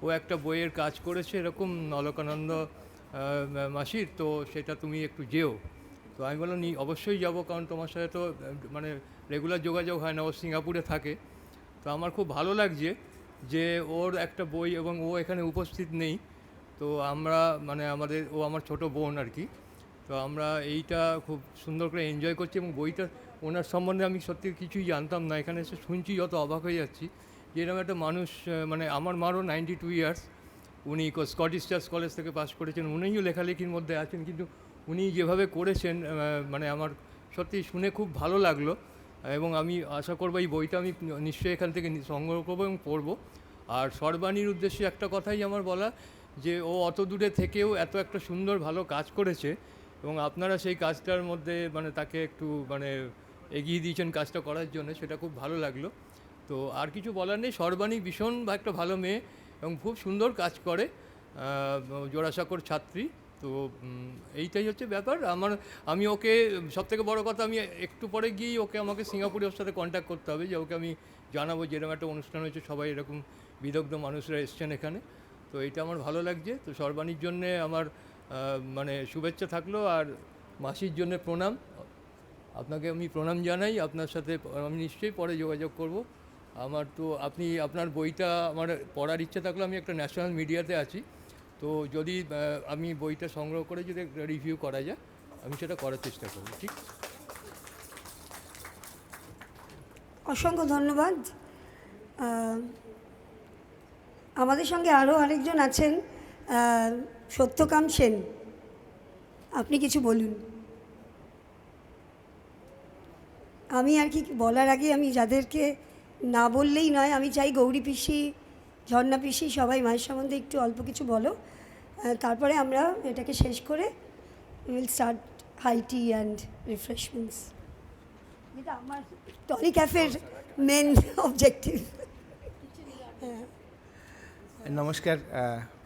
ও একটা বইয়ের কাজ করেছে এরকম অলোকানন্দ মাসির, তো সেটা তুমি একটু যেও। তো আমি বললাম অবশ্যই যাব, কারণ তোমার সাথে তো মানে রেগুলার যোগাযোগ হয় না, ও সিঙ্গাপুরে থাকে। তো আমার খুব ভালো লাগছে যে ওর একটা বই এবং ও এখানে উপস্থিত নেই। তো আমরা মানে ও আমার ছোট বোন আর কি। তো আমরা এইটা খুব সুন্দর করে এনজয় করছি। এবং বইটা ওনার সম্বন্ধে আমি সত্যি কিছুই জানতাম না, এখানে এসে শুনছি যত অবাক হয়ে যাচ্ছি যে এরকম একটা মানুষ। মানে আমার মারও 92 ইয়ার্স, উনি স্কটিশ চার্চ কলেজ থেকে পাস করেছেন, উনিও লেখালেখির মধ্যে আছেন, কিন্তু উনি যেভাবে করেছেন মানে আমার সত্যি শুনে খুব ভালো লাগলো। এবং আমি আশা করবো এই বইটা আমি নিশ্চয়ই এখান থেকে সংগ্রহ করবো এবং পড়বো। আর সর্বাণীর উদ্দেশ্যে একটা কথাই আমার বলা, যে ও অত দূরে থেকেও এত একটা সুন্দর ভালো কাজ করেছে এবং আপনারা সেই কাজটার মধ্যে মানে তাকে একটু মানে এগিয়ে দিয়েছেন কাজটা করার জন্য, সেটা খুব ভালো লাগলো। তো আর কিছু বলার নেই, সর্বাণী ভীষণ একটা ভালো মেয়ে এবং খুব সুন্দর কাজ করে, জোড়াসাঁকোর ছাত্রী। তো এইটাই হচ্ছে ব্যাপার। আমি ওকে সবথেকে বড় কথা, আমি একটু পরে গিয়েই আমাকে সিঙ্গাপুরে ওর সাথে কন্ট্যাক্ট করতে হবে, যে ওকে আমি জানাবো যে এরকম একটা অনুষ্ঠান হয়েছে, সবাই এরকম বিদগ্ধ মানুষরা এসছেন এখানে। তো এইটা আমার ভালো লাগছে। তো সর্বাণীর জন্যে আমার মানে শুভেচ্ছা থাকলো, আর মাসির জন্য প্রণাম। আপনাকে আমি প্রণাম জানাই, আপনার সাথে আমি নিশ্চয়ই পরে যোগাযোগ করব। আমার তো আপনি আপনার বইটা আমার পড়ার ইচ্ছা থাকলে আমি একটা ন্যাশনাল মিডিয়াতে আছি, তো যদি আমি বইটা সংগ্রহ করে যদি একটা রিভিউ করা যায় আমি সেটা করার চেষ্টা করব। ঠিক, অসংখ্য ধন্যবাদ। আমাদের সঙ্গে আরও আরেকজন আছেন, সত্যকাম সেন। আপনি কিছু বলুন। আমি আর কি বলার আগে আমি যাদেরকে না বললেই নয়, আমি চাই গৌরী পিসি, ঝর্ণা পিসি সবাই মায়ের সম্বন্ধে একটু অল্প কিছু বলো, তারপরে আমরা এটাকে শেষ করে will start high tea and refreshments, যেটা আমার টলি ক্যাফের মেন অবজেক্টিভ। নমস্কার।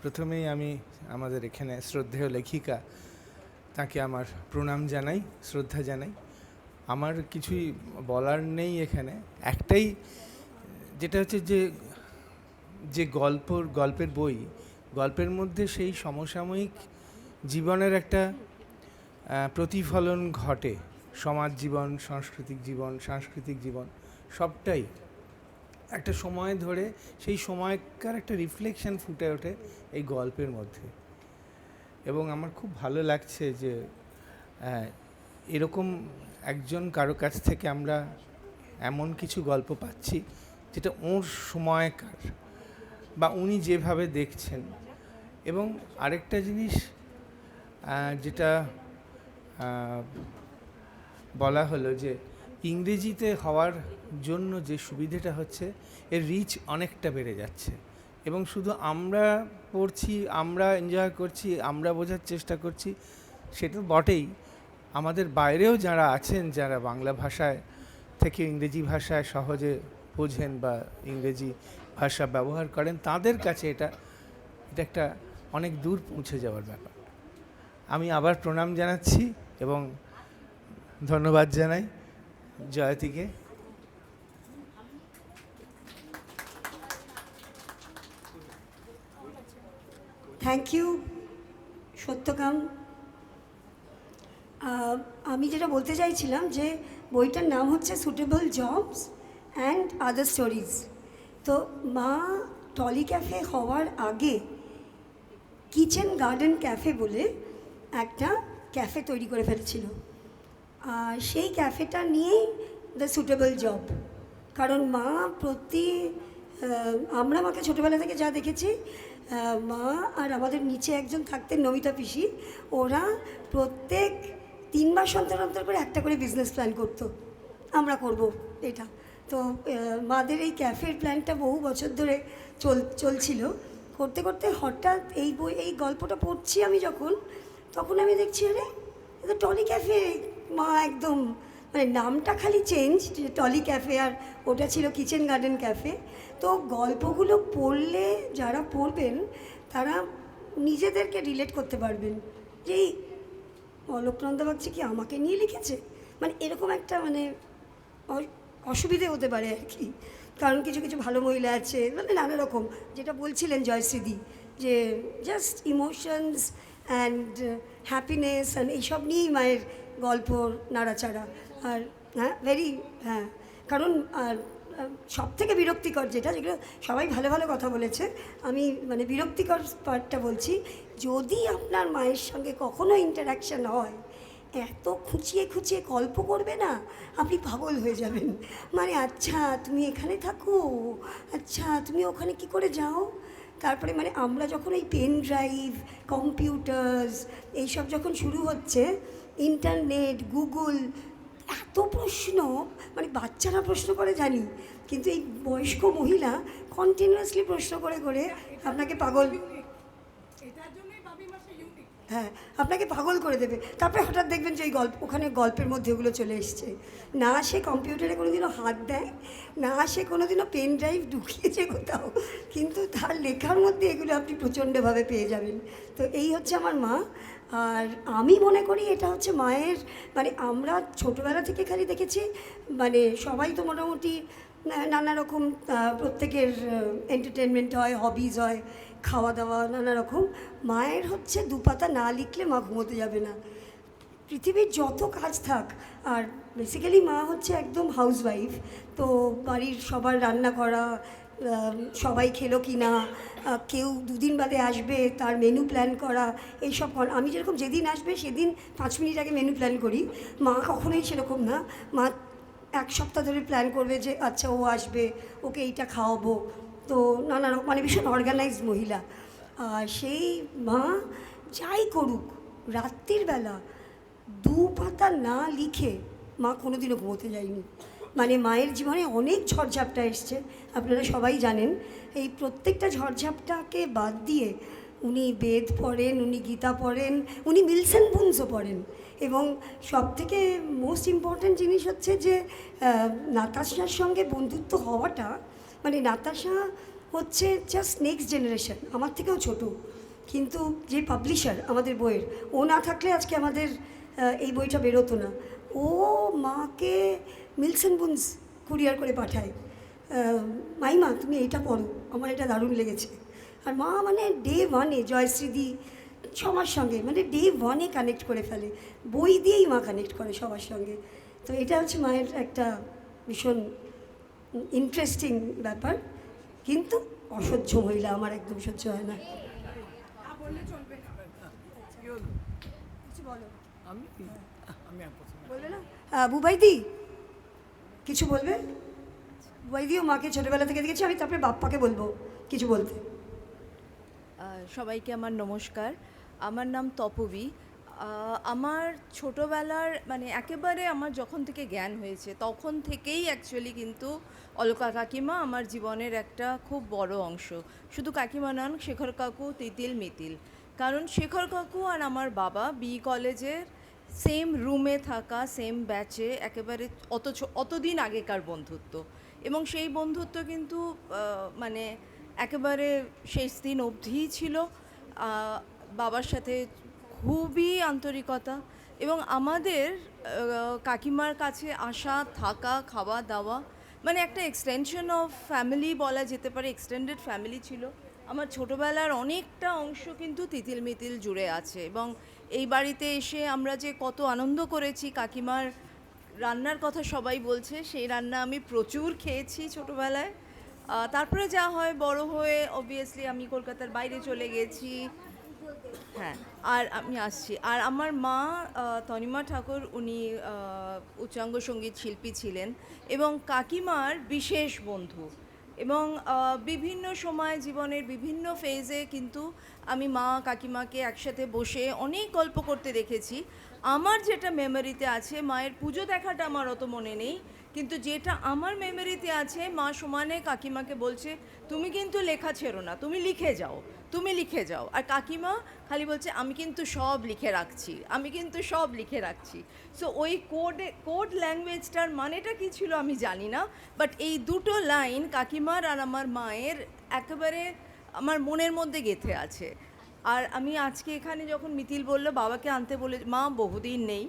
প্রথমেই আমি আমাদের এখানে শ্রদ্ধেয় লেখিকা তাকে আমার প্রণাম জানাই, শ্রদ্ধা জানাই। আমার কিছুই বলার নেই এখানে, একটাই, যেটা হচ্ছে যে গল্পের বই, গল্পের মধ্যে সেই সমসাময়িক জীবনের একটা প্রতিফলন ঘটে, সমাজ জীবন, সাংস্কৃতিক জীবন সবটাই একটা সময় ধরে সেই সময়কার একটা রিফ্লেকশন ফুটে ওঠে এই গল্পের মধ্যে। এবং আমার খুব ভালো লাগছে যে এরকম একজন কারো কাছ থেকে আমরা এমন কিছু গল্প পাচ্ছি যেটা ওর সময়কার বা উনি যেভাবে দেখছেন। এবং আরেকটা জিনিস যেটা বলা হলো যে ইংরেজিতে হওয়ার জন্য যে সুবিধাটা হচ্ছে, এর রিচ অনেকটা বেড়ে যাচ্ছে এবং শুধু আমরা পড়ছি, আমরা এনজয় করছি, আমরা বোঝার চেষ্টা করছি, সেটা বটেই, আমাদের বাইরেও যারা আছেন, যারা বাংলা ভাষায় থেকে ইংরেজি ভাষায় সহজে বোঝেন বা ইংরেজি ভাষা ব্যবহার করেন, তাদের কাছে এটা একটা অনেক দূর পৌঁছে যাওয়ার ব্যাপার। আমি আবার প্রণাম জানাচ্ছি এবং ধন্যবাদ জানাই জয়তীকে। Thank you Satyakam. আমি যেটা বলতে চাইছিলাম যে বইটার নাম হচ্ছে suitable jobs and other stories. তো মা টলি ক্যাফে হওয়ার আগে কিচেন গার্ডেন ক্যাফে বলে একটা ক্যাফে তৈরি করে ফেলেছিল, আর সেই ক্যাফেটা নিয়েই দ্য সুটেবল জব। কারণ মা আমরা মাকে ছোটোবেলা থেকে যা দেখেছি, মা আর আমাদের নিচে একজন থাকতেন নমিতা পিসি, ওরা প্রত্যেক 3 মাস অন্তর অন্তর করে একটা করে বিজনেস প্ল্যান করতো, আমরা করব এটা। তো মাদের এই ক্যাফের প্ল্যানটা বহু বছর ধরে চলছিল। করতে করতে হঠাৎ এই গল্পটা পড়ছি আমি যখন, তখন আমি দেখছি আরে এটা টলি ক্যাফে। মা একদম মানে নামটা খালি চেঞ্জ, টলি ক্যাফে, আর ওটা ছিল কিচেন গার্ডেন ক্যাফে। তো গল্পগুলো পড়লে যারা পড়বেন তারা নিজেদেরকে রিলেট করতে পারবেন যে এই অলোকনন্দা বাগচি কি আমাকে নিয়ে লিখেছে, মানে এরকম একটা মানে অসুবিধে হতে পারে আর কি। কারণ কিছু কিছু ভালো মহিলা আছে, মানে নানা রকম, যেটা বলছিলেন জয়শ্রীদি, যে just emotions and happiness and এইসব নিয়েই মায়ের গল্প নাড়াচাড়া। আর হ্যাঁ, কারণ সব থেকে বিরক্তিকর যেগুলো সবাই ভালো ভালো কথা বলেছে, আমি মানে বিরক্তিকর পার্টটা বলছি, যদি আপনার মায়ের সঙ্গে কখনো ইন্টারাকশান হয়, এত খুঁচিয়ে খুঁচিয়ে গল্প করবে না, আপনি পাগল হয়ে যাবেন। মানে আচ্ছা তুমি এখানে থাকো, আচ্ছা তুমি ওখানে কি করে যাও। তারপরে মানে আমরা যখন এই পেন ড্রাইভ, কম্পিউটার্স এইসব যখন শুরু হচ্ছে, ইন্টারনেট, গুগল, এত প্রশ্ন, মানে বাচ্চারা প্রশ্ন করে জানি, কিন্তু এই বয়স্ক মহিলা কন্টিনিউয়াসলি প্রশ্ন করে করে আপনাকে পাগল, হ্যাঁ আপনাকে পাগল করে দেবে। তারপরে হঠাৎ দেখবেন যে ওখানে গল্পের মধ্যে ওগুলো চলে এসছে। না সে কম্পিউটারে কোনোদিনও হাত দেয়, না সে কোনোদিনও পেন ড্রাইভ ঢুকিয়েছে কোথাও, কিন্তু তার লেখার মধ্যে এগুলো আপনি প্রচণ্ডভাবে পেয়ে যাবেন। তো এই হচ্ছে আমার মা। আর আমি মনে করি এটা হচ্ছে মায়ের, মানে আমরা ছোটোবেলা থেকে খালি দেখেছি, মানে সবাই তো মোটামুটি নানা রকম প্রত্যেকের এন্টারটেনমেন্ট হয়, হবিজ হয়, খাওয়া দাওয়া নানা রকম। মায়ের হচ্ছে 2 পাতা না লিখলে মা ঘুমোতে যাবে না। পৃথিবীর যত কাজ থাক, আর বেসিক্যালি মা হচ্ছে একদম হাউসওয়াইফ, তো বাড়ির সবার রান্না করা, সবাই খেলো কি না, কেউ দুদিন বাদে আসবে তার মেনু প্ল্যান করা, এইসব আমি যেরকম যেদিন আসবে সেদিন 5 মিনিট আগে মেনু প্ল্যান করি, মা কখনোই সেরকম না। মা 1 সপ্তাহ ধরে প্ল্যান করবে যে আচ্ছা ও আসবে, ওকে এইটা খাওয়াবো, তো নানা রকম, মানে ভীষণ অর্গানাইজড মহিলা। সেই মা যাই করুক, রাত্রির বেলা 2 পাতা না লিখে মা কোনোদিনও ঘুমোতে যায়নি। মানে মায়ের জীবনে অনেক ঝড়ঝাপটা এসছে, আপনারা সবাই জানেন। এই প্রত্যেকটা ঝড়ঝাপটাকে বাদ দিয়ে উনি বেদ পড়েন, উনি গীতা পড়েন, উনি মিলসেন বুনসও পড়েন। এবং সবথেকে মোস্ট ইম্পর্ট্যান্ট জিনিস হচ্ছে যে নাতাশার সঙ্গে বন্ধুত্ব হওয়াটা, মানে নাতাশা হচ্ছে জাস্ট নেক্সট জেনারেশন, আমার থেকেও ছোট, কিন্তু যে পাবলিশার আমাদের বইয়ের, ও না থাকলে আজকে আমাদের এই বইটা বেরোতো না। ও মাকে মিলসেন বুনস কুরিয়ার করে পাঠায়, মাইমা তুমি এইটা পড়ো, আমার এটা দারুণ লেগেছে। আর মা মানে ডে 1-এ জয়শ্রীদি সবার সঙ্গে, মানে ডে 1-এ কানেক্ট করে ফেলে, বই দিয়েই মা কানেক্ট করে সবার সঙ্গে। তো এটা হচ্ছে মায়ের একটা ভীষণ ইন্টারেস্টিং ব্যাপার, কিন্তু অসহ্য মহিলা, আমার একদম সহ্য হয় না। বলবে না বুবাইদি, কিছু বলবে? বুবাইদিও মাকে ছোটোবেলা থেকে দেখেছি আমি, তারপরে বাপ্পাকে বলবো কিছু বলতে। সবাইকে আমার নমস্কার, আমার নাম তপবী। আমার ছোটোবেলার মানে একেবারে আমার যখন থেকে জ্ঞান হয়েছে তখন থেকেই অ্যাকচুয়ালি কিন্তু অলকা কাকিমা আমার জীবনের একটা খুব বড় অংশ। শুধু কাকিমা নন, শেখর কাকু, তিতিল, মিতিল। কারণ শেখর কাকু আর আমার বাবা বি কলেজের সেম রুমে থাকা, সেম ব্যাচে, একেবারে অতদিন আগেকার বন্ধুত্ব। এবং সেই বন্ধুত্ব কিন্তু মানে একেবারে শেষ দিন অবধিই ছিল। বাবার সাথে খুবই আন্তরিকতা, এবং আমাদের কাকিমার কাছে আসা, থাকা, খাওয়া দাওয়া, মানে একটা এক্সটেনশন অফ ফ্যামিলি বলা যেতে পারে, এক্সটেন্ডেড ফ্যামিলি ছিল। আমার ছোটোবেলার অনেকটা অংশ কিন্তু তিতিল মিতিল জুড়ে আছে। এবং এই বাড়িতে এসে আমরা যে কত আনন্দ করেছি, কাকিমার রান্নার কথা সবাই বলছে, সেই রান্না আমি প্রচুর খেয়েছি ছোটোবেলায়। তারপরে যা হয় বড় হয়ে অবভিয়াসলি আমি কলকাতার বাইরে চলে গেছি। হ্যাঁ, আর আমি আসছি। আর আমার মা তনিমা ঠাকুর, উনি উচ্চাঙ্গ সঙ্গীত শিল্পী ছিলেন এবং কাকিমার বিশেষ বন্ধু। এবং বিভিন্ন সময় জীবনের বিভিন্ন ফেজে কিন্তু আমি মা কাকিমাকে একসাথে বসে অনেক গল্প করতে দেখেছি। আমার যেটা মেমোরিতে আছে, মায়ের পুজো দেখাটা আমার অত মনে নেই, কিন্তু যেটা আমার মেমোরিতে আছে, মা সমানে কাকিমাকে বলছে তুমি কিন্তু লেখা ছেড়ো না, তুমি লিখে যাও, তুমি লিখে যাও। আর কাকিমা খালি বলছে আমি কিন্তু সব লিখে রাখছি, আমি কিন্তু সব লিখে রাখছি। সো ওই কোড ল্যাঙ্গুয়েজটার মানেটা কী ছিল আমি জানি না, বাট এই দুটো লাইন কাকিমার আর আমার মায়ের একেবারে আমার মনের মধ্যে গেঁথে আছে। আর আমি আজকে এখানে যখন মিতিল বলল বাবাকে আনতে বলে, মা বহুদিন নেই,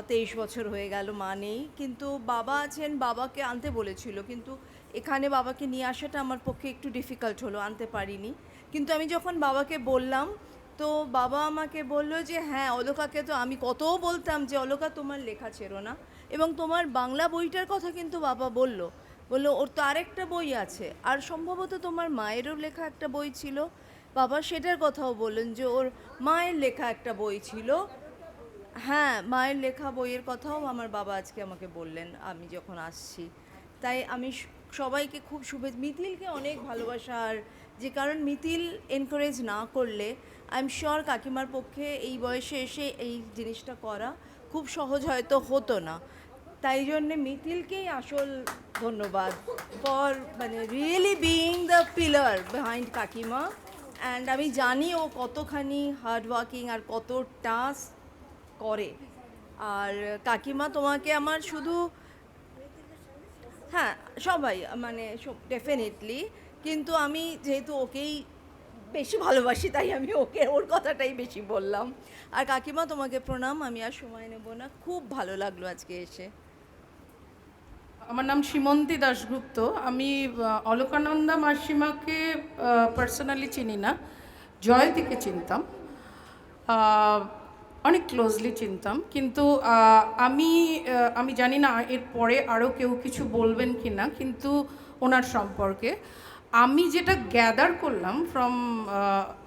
23 বছর হয়ে গেল মা নেই, কিন্তু বাবা আছেন, বাবাকে আনতে বলেছিল, কিন্তু এখানে বাবাকে নিয়ে আসাটা আমার পক্ষে একটু ডিফিকাল্ট হলো, আনতে পারিনি। কিন্তু আমি যখন বাবাকে বললাম, তো বাবা আমাকে বলল যে হ্যাঁ, অলকাকে তো আমি কত বলতাম যে অলকা তোমার লেখা ছেড়ো না। এবং তোমার বাংলা বইটার কথা কিন্তু বাবা বলল ওর তো আরেকটা বই আছে, আর সম্ভবত তোমার মায়েরও লেখা একটা বই ছিল। বাবা সেটার কথাও বললেন যে ওর মায়ের লেখা একটা বই ছিল। হ্যাঁ, মায়ের লেখা বইয়ের কথাও আমার বাবা আজকে আমাকে বললেন আমি যখন আসছি। তাই আমি সবাইকে খুব মিতিলকে অনেক ভালোবাসা, আর যে কারণ মিতিল এনকারেজ না করলে আই এম শিওর কাকিমার পক্ষে এই বয়সে এসে এই জিনিসটা করা খুব সহজ হয়তো হতো না। তাই জন্যে মিতিলকেই আসল ধন্যবাদ ফর মানে really being the pillar behind কাকিমা। অ্যান্ড আমি জানি ও কতখানি হার্ডওয়ার্কিং আর কত টাস্ক করে। আর কাকিমা তোমাকে আমার শুধু, হ্যাঁ সবাই মানে ডেফিনেটলি, কিন্তু আমি যেহেতু ওকেই বেশি ভালোবাসি তাই আমি ওর কথাটাই বেশি বললাম। আর কাকিমা তোমাকে প্রণাম, আমি আর সময় নেব না, খুব ভালো লাগলো আজকে এসে। আমার নাম সীমন্তী দাশগুপ্ত। আমি অলকানন্দা মাসিমাকে পার্সোনালি চিনি না, জয়তীকে চিনতাম। অনেক ক্লোজলি চিনতাম, কিন্তু আমি জানি না এর পরে আরও কেউ কিছু বলবেন কি না, কিন্তু ওনার সম্পর্কে আমি যেটা গ্যাদার করলাম ফ্রম,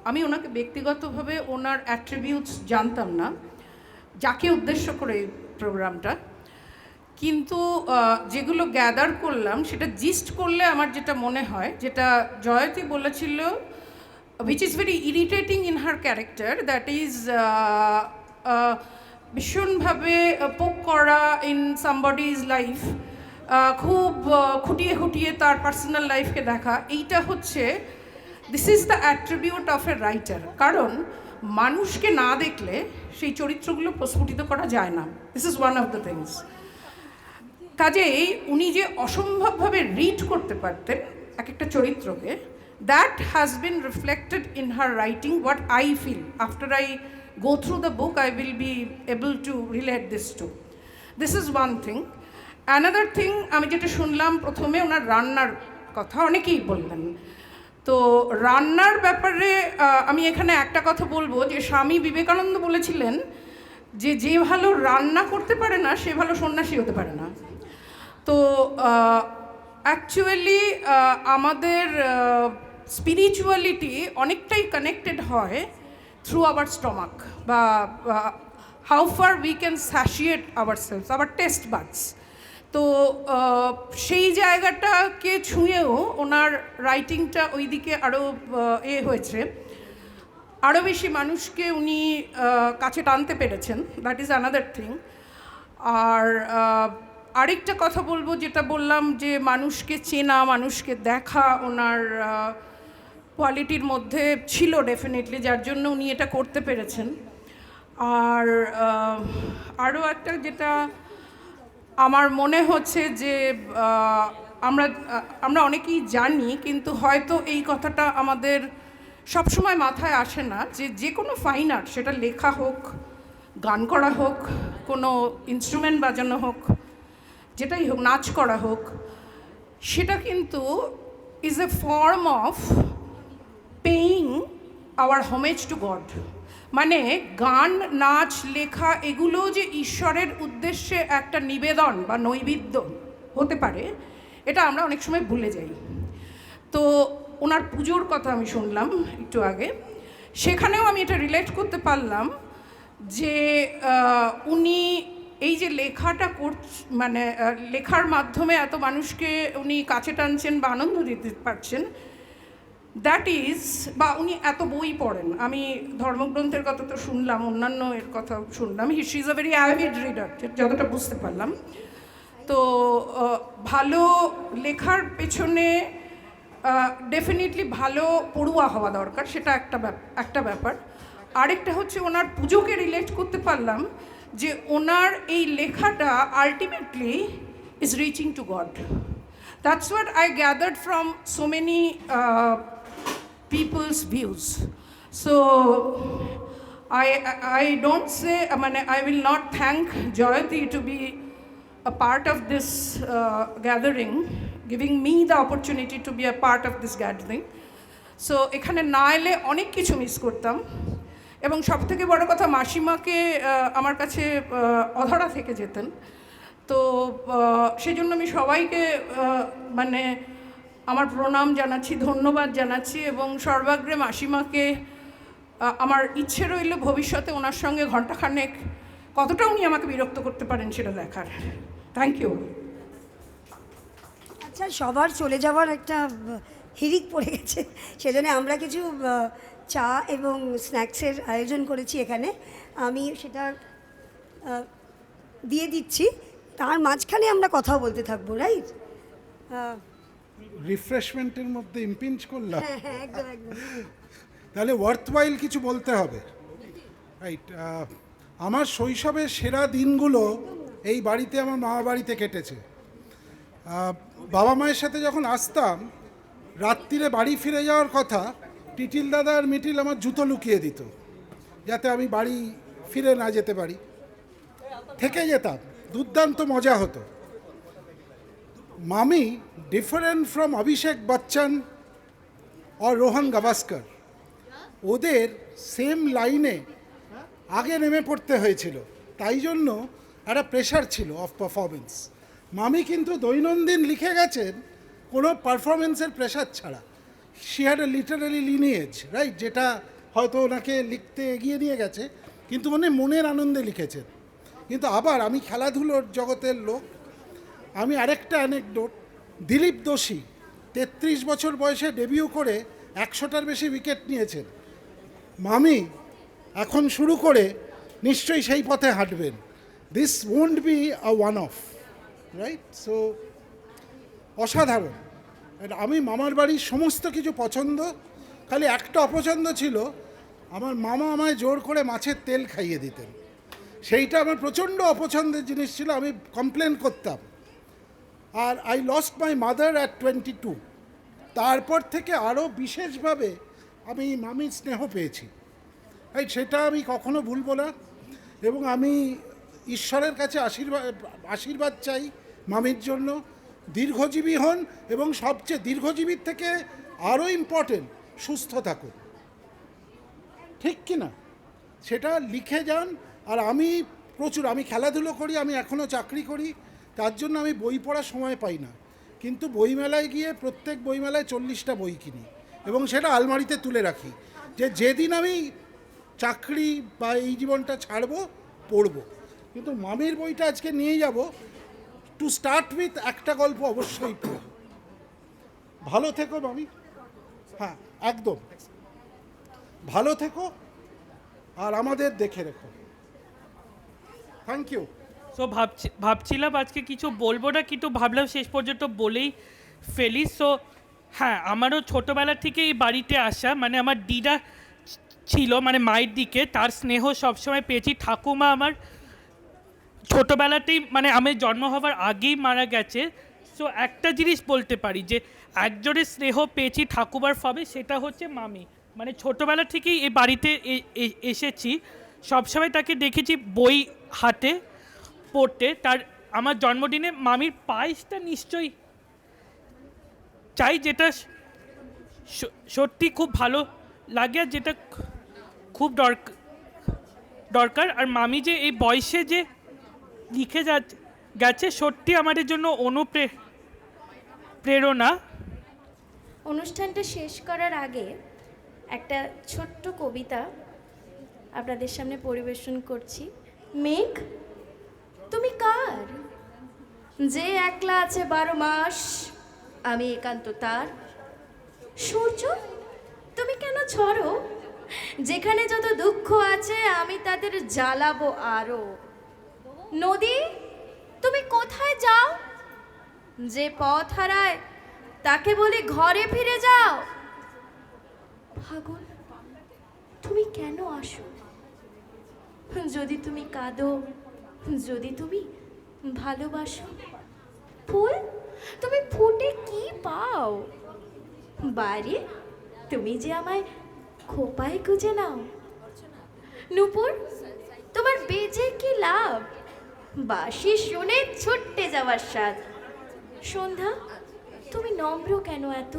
আমি ওনাকে ব্যক্তিগতভাবে ওনার অ্যাট্রিবিউটস জানতাম না, যাকে উদ্দেশ্য করে এই প্রোগ্রামটা, কিন্তু যেগুলো গ্যাদার করলাম সেটা জিস্ট করলে আমার যেটা মনে হয়, যেটা জয়তী বলেছিল, which is very irritating in her character, that is ভীষণভাবে পোক করা ইন সামবডিজ লাইফ, খুব খুঁটিয়ে খুঁটিয়ে তার পার্সোনাল লাইফকে দেখা, এইটা হচ্ছে this is the attribute of a writer. কারণ মানুষকে না দেখলে সেই চরিত্রগুলো প্রস্ফুটিত করা যায় না, this is one of the things. কাজেই উনি যে অসম্ভবভাবে রিড করতে পারতেন এক একটা চরিত্রকে, that has been reflected in her writing, what I feel. After I go through the book, I will be able to relate this to. This is one thing. Another thing, আমি যেটা শুনলাম প্রথমে ওনার রান্নার কথা অনেকেই বললেন, তো রান্নার ব্যাপারে আমি এখানে একটা কথা বলবো যে স্বামী বিবেকানন্দ বলেছিলেন যে যে ভালো রান্না করতে পারে না সে ভালো সন্ন্যাসী হতে পারে না। তো অ্যাকচুয়ালি আমাদের স্পিরিচুয়ালিটি অনেকটাই কানেক্টেড হয় থ্রু আওয়ার স্টমাক, বা how far we can satiate our cells, our taste buds. তো সেই জায়গাটাকে ছুঁয়েও ওনার রাইটিংটা ওই দিকে আরও হয়েছে, আরও বেশি মানুষকে উনি কাছে টানতে পেরেছেন, দ্যাট ইজ অ্যানাদার থিং। আর আরেকটা কথা বলবো, যেটা বললাম যে মানুষকে চেনা, মানুষকে দেখা ওনার কোয়ালিটির মধ্যে ছিল ডেফিনেটলি, যার জন্য উনি এটা করতে পেরেছেন। আর আরও একটা যেটা আমার মনে হচ্ছে যে আমরা অনেকেই জানি, কিন্তু হয়তো এই কথাটা আমাদের সবসময় মাথায় আসে না, যে যে কোনো ফাইন আর্ট, সেটা লেখা হোক, গান করা হোক, কোনো ইনস্ট্রুমেন্ট বাজানো হোক, যেটাই হোক, নাচ করা হোক, সেটা কিন্তু is a form of paying our homage to God. মানে গান, নাচ, লেখা এগুলো যে ঈশ্বরের উদ্দেশ্যে একটা নিবেদন বা নৈবেদ্য হতে পারে, এটা আমরা অনেক সময় ভুলে যাই। তো ওনার পুজোর কথা আমি শুনলাম একটু আগে, সেখানেও আমি এটা রিলেট করতে পারলাম যে উনি এই যে লেখাটা মানে লেখার মাধ্যমে এত মানুষকে উনি কাছে টানছেন বা আনন্দ দিতে পারছেন, দ্যাট ইজ, বা উনি এত বই পড়েন, আমি ধর্মগ্রন্থের কথা তো শুনলাম, অন্যান্য এর কথা শুনলাম, she is a very avid reader, যতটা বুঝতে পারলাম। তো ভালো লেখার পেছনে ডেফিনেটলি ভালো পড়ুয়া হওয়া দরকার, সেটা একটা ব্যাপার। আরেকটা হচ্ছে ওনার পুজোকে রিলেট করতে পারলাম, যে ওনার এই লেখাটা ultimately is reaching two god. That's what I gathered from so many people's views. So I don't say, I will not thank Jayati to be a part of this gathering, giving me the opportunity to be a part of this gathering. So এখানে না এলে অনেক কিছু মিস করতাম, এবং সবথেকে বড় কথা, মাসিমাকে আমার কাছে অধরা থেকে যেতেন। তো সেই জন্য আমি সবাইকে আমার প্রণাম জানাচ্ছি, ধন্যবাদ জানাচ্ছি, এবং সর্বাগ্রে মাসিমাকে আমার ইচ্ছে রইল ভবিষ্যতে ওনার সঙ্গে ঘণ্টাখানেক কতটা উনি আমাকে বিরক্ত করতে পারেন সেটা দেখার। Thank you. আচ্ছা, সবার চলে যাওয়ার একটা হিড়িক পড়ে গেছে, সেজন্য আমরা কিছু চা এবং স্ন্যাক্সের আয়োজন করেছি এখানে, আমি সেটা দিয়ে দিচ্ছি, তার মাঝখানে আমরা কথাও বলতে থাকবো, রাইট? রিফ্রেশমেন্টের মধ্যে ইম্পিঞ্চ করলাম, হ্যাঁ একদম একদম। তাহলে ওয়ার্থওয়াইল কিছু বলতে হবে, রাইট? আমার শৈশবের সেরা দিনগুলো এই বাড়িতে, আমার মামা বাড়িতে কেটেছে। বাবা মায়ের সাথে যখন আসতাম, রাত্রিরে বাড়ি ফিরে যাওয়ার কথা, টিটিল দাদা আর মিটিল আমার জুতো লুকিয়ে দিত, যাতে আমি বাড়ি ফিরে না যেতে পারি, থেকে যেতাম, দুর্দান্ত মজা হতো। মামি, ডিফারেন্ট ফ্রম অভিষেক বচ্চন আর রোহন গাভাস্কর, ওদের সেম লাইনে আগে নেমে পড়তে হয়েছিল, তাই জন্য একটা প্রেশার ছিল অফ পারফরমেন্স। মামি কিন্তু দৈনন্দিন লিখে গেছেন কোনো পারফরমেন্সের প্রেশার ছাড়া। She had a Literary lineage, right, যেটা হয়তো ওনাকে লিখতে এগিয়ে নিয়ে গেছে, কিন্তু উনি মনের আনন্দে লিখেছেন। কিন্তু আবার আমি খেলাধুলোর জগতের লোক, আমি আরেকটা অ্যানেকডোট, দিলীপ দোষী 33 বছর বয়সে ডেবিউ করে 100টার বেশি উইকেট নিয়েছেন। মামি এখন শুরু করে নিশ্চয়ই সেই পথে হাঁটবেন। This won't be a one off, right? So অসাধারণ। আমি মামার বাড়ির সমস্ত কিছু পছন্দ, খালি একটা অপছন্দ ছিল, আমার মামা আমায় জোর করে মাছের তেল খাইয়ে দিতেন। সেইটা আমার প্রচণ্ড অপছন্দের জিনিস ছিল, আমি কমপ্লেন করতাম। আর I lost my mother at 22। তারপর থেকে আরও বিশেষভাবে আমি মামির স্নেহ পেয়েছি, রাইট, সেটা আমি কখনো ভুলবো না। এবং আমি ঈশ্বরের কাছে আশীর্বাদ চাই মামির জন্য, দীর্ঘজীবী হন, এবং সবচেয়ে দীর্ঘজীবীর থেকে আরও ইম্পর্টেন্ট, সুস্থ থাকুন। ঠিক কি না? সেটা লিখে যান। আর আমি খেলাধুলো করি, আমি এখনও চাকরি করি, তার জন্য আমি বই পড়ার সময় পাই না, কিন্তু বইমেলায় গিয়ে প্রত্যেক বইমেলায় 40টা বই কিনি এবং সেটা আলমারিতে তুলে রাখি, যে যেদিন আমি চাকরি বা এই জীবনটা ছাড়বো পড়বো। কিন্তু মামির বইটা আজকে নিয়ে যাব। টু স্টার্ট উইথ একটা গল্প অবশ্যই পড়ো। ভালো থেকো মামি, হ্যাঁ একদম ভালো থেকো, আর আমাদের দেখে রেখো। Thank you. সো ভাবছিলাম আজকে কিছু বলবো না, কিন্তু ভাবলাম শেষ পর্যন্ত বলেই ফেলি। সো হ্যাঁ, আমারও ছোটোবেলা থেকে এই বাড়িতে আসা, মানে আমার দিদা ছিল মানে মায়ের দিকে, তার স্নেহ সবসময় পেয়েছি। ঠাকুমা আমার ছোটোবেলাতেই মানে আমি জন্ম হওয়ার আগেই মারা গেছে। সো একটা জিনিস বলতে পারি যে একজনের স্নেহ পেয়েছি ঠাকুমার ফবে, সেটা হচ্ছে মামি। মানে ছোটোবেলা থেকেই এই বাড়িতে এসেছি, সবসময় তাকে দেখেছি বই হাতে পড়তে। তার আমার জন্মদিনে মামির পায়েসটা নিশ্চয়ই চাই, যেটা সত্যি খুব ভালো লাগে, আর যেটা খুব দরকার। আর মামি যে এই বয়সে যে লিখে গেছে, সত্যি আমাদের জন্য প্রেরণা। অনুষ্ঠানটা শেষ করার আগে একটা ছোট্ট কবিতা আপনাদের সামনে পরিবেশন করছি। মেঘ তুমি কার, যে একলা আছে 12 মাস, আমি একান্ত তার। সূর্য তুমি কেন ঝরো, যেখানে যত দুঃখ আছে আমি তাদের জ্বালাবো আরো। নদী তুমি কোথায় যাও, যে পথ হারায় তাকে বলে ঘরে ফিরে যাও। ফাগুন তুমি কেন আসো, যদি তুমি কাঁদো, যদি তুমি ভালোবাসো। ফুল তুমি ফুটে কি পাও, বাইরে তুমি যে আমায় খোপায় গুজে নাও। নূপুর তোমার বেজে কি লাভ, বাঁশি শুনে ছুটতে যাওয়ার স্বাদ। সন্ধ্যা তুমি নম্র কেন এত,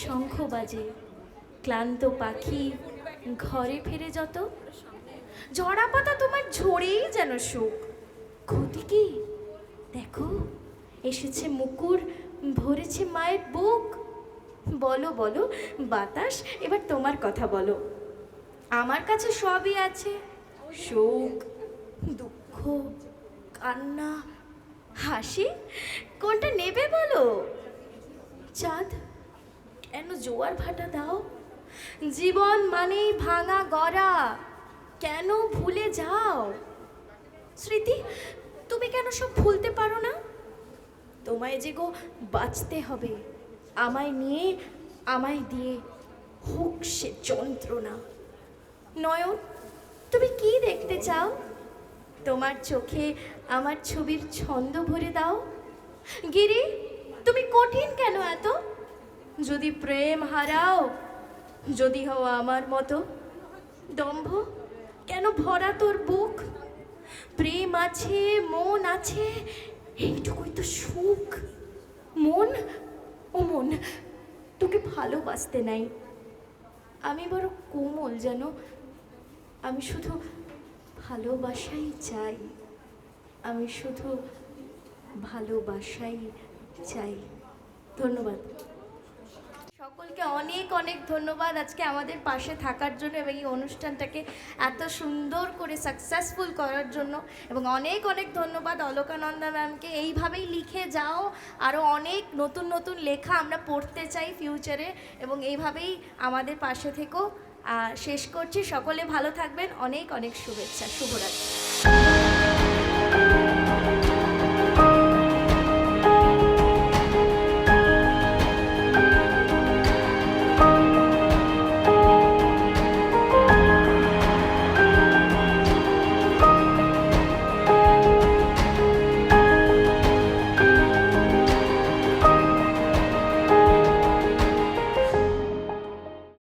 শঙ্খ বাজে ক্লান্ত পাখি ঘরে ফিরে যত। জড়া পাতা তোমার ঝরেই যেন সুখ, ক্ষতি কি দেখো এসেছে মুকুর, ভরেছে মায়ের বুক। বলো বলো বাতাস, এবার তোমার কথা বলো। আমার কাছে সবই আছে, সুখ দুঃখ কান্না হাসি, কোনটা নেবে বলো। চাঁদ কেন জোয়ার ভাটা দাও, জীবন মানেই ভাঙা গড়া, কেন ভুলে যাও। স্মৃতি তুমি কেন সব ভুলতে পারো না, তোমায় যে গো বাঁচতে হবে, আমায় নিয়ে আমায় দিয়ে হোক সে যন্ত্রণা। নয়ন তুমি কি দেখতে চাও, তোমার চোখে আমার ছবির ছন্দ ভরে দাও। গিরি তুমি কঠিন কেন এত, যদি প্রেম হারাও, যদি হও আমার মতো। দম্ভ কেন ভরা তোর বুক, প্রেম আছে মন আছে, এইটুকুই তো সুখ। মন ও মন তোকে ভালোবাসতে নাই, আমি বড় কোমল যেন, আমি শুধু ভালোবাসাই চাই, আমি শুধু ভালোবাসাই চাই। ধন্যবাদ সকলকে, অনেক অনেক ধন্যবাদ আজকে আমাদের পাশে থাকার জন্য এবং এই অনুষ্ঠানটাকে এত সুন্দর করে সাকসেসফুল করার জন্য। এবং অনেক অনেক ধন্যবাদ অলকানন্দা ম্যামকে। এইভাবেই লিখে যাও, আরও অনেক নতুন নতুন লেখা আমরা পড়তে চাই ফিউচারে, এবং এইভাবেই আমাদের পাশে থেকেও। শেষ করছি, সকলে ভালো থাকবেন, অনেক অনেক শুভেচ্ছা, শুভরাত্রি।